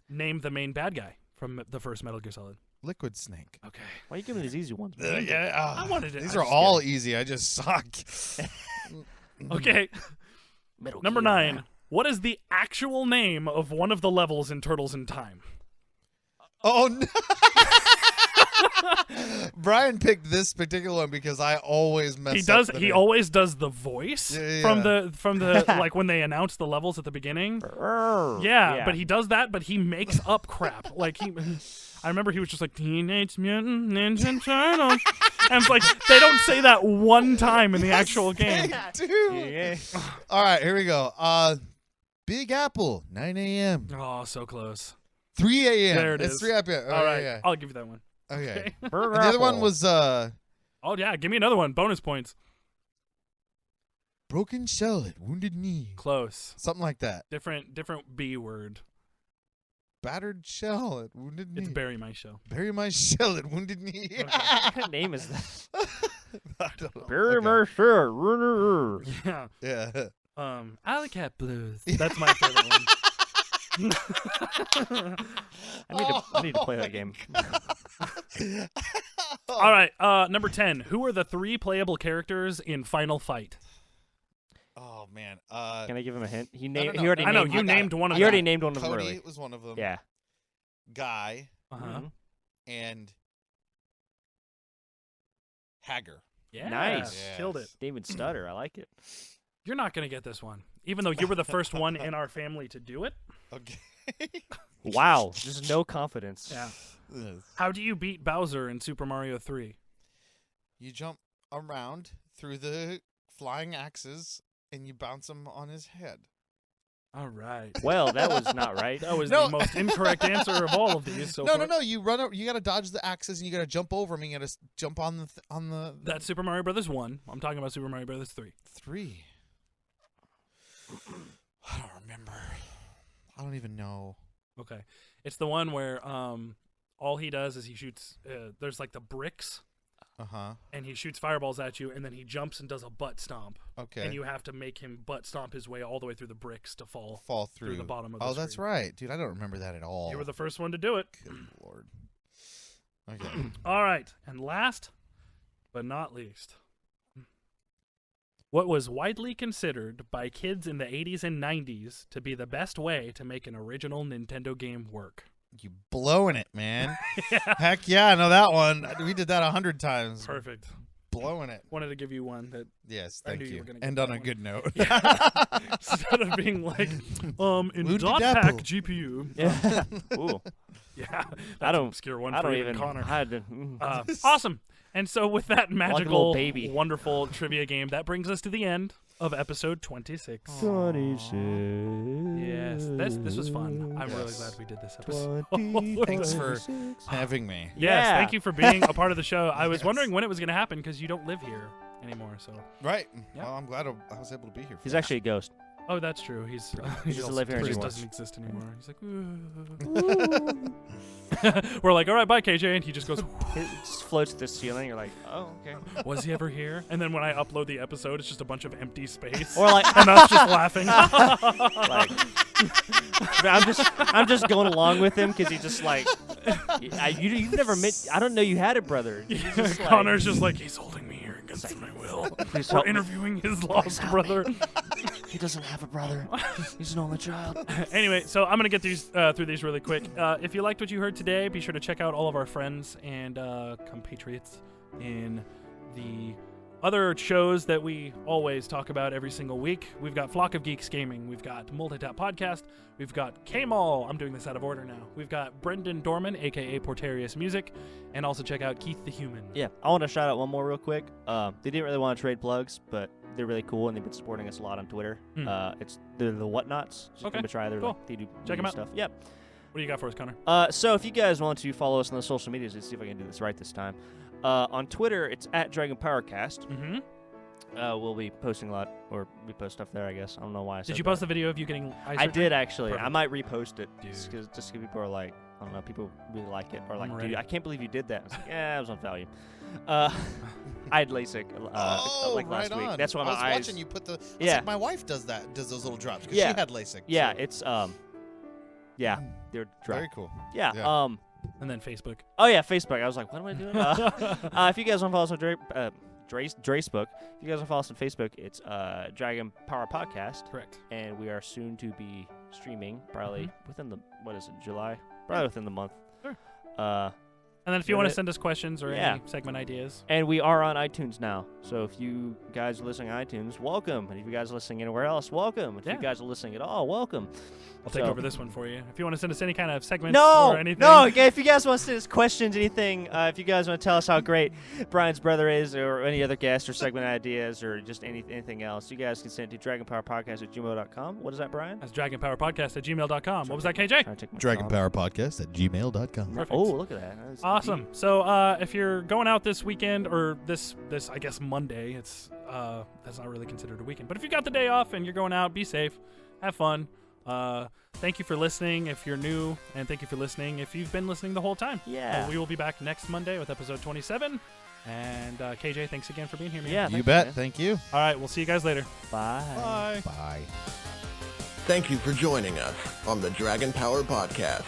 Name the main bad guy from the first Metal Gear Solid.
Liquid Snake.
Okay.
Why are you giving these easy ones?
I wanted it.
These
I'm
are
just
all easy. I just suck.
Okay.
Metal
Number
Gear.
9. What is the actual name of one of the levels in Turtles in Time?
Oh no! Brian picked this particular one because I always mess
He
up.
does.
the
He
name.
always does the voice
Yeah.
from the like when they announce the levels at the beginning. Yeah, but he does that, but he makes up crap. Like I remember he was just like Teenage Mutant Ninja Turtles, and it's like they don't say that one time in the actual game.
Dude.
Yeah.
All right, here we go. Big Apple, 9 a.m.
Oh, so close.
3 a.m.
There it
It's
is.
3 a.m.
All right,
Yeah.
I'll give you that one.
Okay.
Okay.
And the other one was
Oh yeah, give me another one. Bonus points.
broken shell at wounded knee.
Close.
Something like that.
Different B word.
Battered shell at wounded knee.
It's Bury My Show.
Bury my shell at wounded knee.
What kind of name is that?
I don't know.
Barry
Okay.
Mercer.
Yeah.
Yeah.
Alley Cat Blues. That's my favorite one.
I need to play that game.
All right, number 10. Who are the 3 playable characters in Final Fight?
Oh man.
Can I give him a hint? He
No,
named.
no,
He already
I know
named.
you
I got
named
it.
one of
He
them.
already named one of them
Cody
early.
was one of them.
Yeah.
Guy
Uh-huh.
Mhm.
and Hager.
Yeah,
Nice.
Yes.
killed it.
David Stutter. I like it.
You're not going to get this one, even though you were the first one in our family to do it.
Okay.
Wow, just no confidence.
Yeah. How do you beat Bowser in Super Mario 3?
You jump around through the flying axes and you bounce him on his head.
All right.
Well, that was not right.
That was the most incorrect answer of all of these. So
No. You run up. You got to dodge the axes and you got to jump over them. You got to jump on the.
That's Super Mario Brothers 1. I'm talking about Super Mario Brothers 3.
3. I don't remember. I don't even know.
Okay. It's the one where all he does is he shoots. There's like the bricks. And he shoots fireballs at you, and then he jumps and does a butt stomp.
Okay.
And you have to make him butt stomp his way all the way through the bricks to fall
through
the bottom of the
Oh,
screen.
that's right. Dude, I don't remember that at all.
You were the first one to do it.
Good Lord. Okay.
All right. And last but not least, what was widely considered by kids in the 80s and 90s to be the best way to make an original Nintendo game work?
You blowing it, man. Heck yeah, I know that one. We did that 100 times.
Perfect.
Blowing it.
Wanted to give you one that
Yes,
I
thank
knew you
you.
were gonna get
End
that
on a
one.
good note.
Instead of being like, in
Multi-tap.
.pack GPU.
Yeah. Ooh.
Yeah. That's
I don't.
an obscure one
I
for
don't
even
even.
Connor.
I had to,
Awesome. And so with that magical,
little baby.
wonderful trivia game, that brings us to the end of episode 26.
26.
Yes, this was fun. I'm really
Yes.
glad we did this episode.
Thanks for having me.
Yes,
Yeah.
thank you for being a part of the show. I was wondering when it was going to happen because you don't live here anymore. So,
Right.
Yeah.
Well, I'm glad I was able to be here.
He's actually a ghost.
oh, that's true. He
doesn't live here anymore.
doesn't exist anymore. He's like, "Ooh." We're like, all right, bye, KJ, and he just goes.
It just floats to the ceiling. You're like, oh, okay.
Was he ever here? And then when I upload the episode, it's just a bunch of empty space.
Or like,
and us just laughing.
like I'm just going along with him because he just like, you've never met. I don't know you had a brother. He's just like,
Connor's just like, he's holding me here against my will.
Please
We're
help me.
interviewing his lost brother.
He doesn't have a brother. He's an only child.
Anyway, so I'm going to get these through these really quick. If you liked what you heard today, be sure to check out all of our friends and compatriots in the other shows that we always talk about every single week. We've got Flock of Geeks Gaming. We've got MultiTap Podcast. We've got Kmall. I'm doing this out of order now. We've got Brendan Dorman, a.k.a. Portarius Music. And also check out Keith the Human.
Yeah, I want to shout out one more real quick. They didn't really want to trade plugs, but they're really cool and they've been supporting us a lot on Twitter. They're the Whatnots. Just
Okay,
give them a try. They're
cool.
like, they do
Check 'em out.
stuff. Yep.
What do you got for us, Connor?
So if you guys want to follow us on the social medias, let's see if I can do this right this time. On Twitter, it's at DragonPowerCast.
Mm-hmm.
We'll be posting a lot, or we post stuff there, I guess. I don't know why I said
Did you
that.
post the video of you getting eye
I
surgery?
did, actually. I
Perfect.
might repost it.
Dude.
Just because people are like, I don't know, people really like it. Or like,
I'm
dude,
ready.
I can't believe you did that. I was like, yeah, it was on value. I had LASIK like
right
last week.
on.
That's why
I
my
was
eyes...
watching you put the.
Yeah.
Like, my wife does those little drops because
Yeah.
she had LASIK.
Yeah,
so.
it's, yeah, they're dry.
Very cool.
Yeah,
Yeah.
And then Facebook.
Oh, yeah, Facebook. I was like, what am I doing? If you guys want to follow us on Dracebook, if you guys want to follow us on Facebook, it's Dragon Power Podcast.
Correct.
And we are soon to be streaming, probably within the, July? Probably within the month.
Sure.
And
And then if you want to send us questions or
Yeah.
any segment ideas.
And we are on iTunes now. So if you guys are listening on iTunes, welcome. And if you guys are listening anywhere else, welcome. If
Yeah.
you guys are listening at all, welcome.
I'll take
So-
over this one for you. If you want to send us any kind of segments
No,
or anything.
no. Okay, if you guys want to send us questions, anything, if you guys want to tell us how great Brian's brother is, or any other guest or segment ideas, or just anything else, you guys can send it to dragonpowerpodcast@gmail.com. What is that, Brian?
That's dragonpowerpodcast@gmail.com. What was that, KJ?
Trying to take my
Dragon
phone.
Power Podcast at gmail.com.
Perfect.
Oh, look at that. That's
Awesome.
deep.
So if you're going out this weekend or this I guess Monday, it's that's not really considered a weekend. But if you got the day off and you're going out, be safe, have fun. Thank you for listening if you're new, and thank you for listening if you've been listening the whole time.
Yeah.
We will be back next Monday with episode 27. And KJ, thanks again for being here, man.
Yeah.
You
thanks,
bet.
man.
Thank you.
All right, we'll see you guys later.
Bye.
Bye.
Thank you for joining us on the Dragon Power Podcast.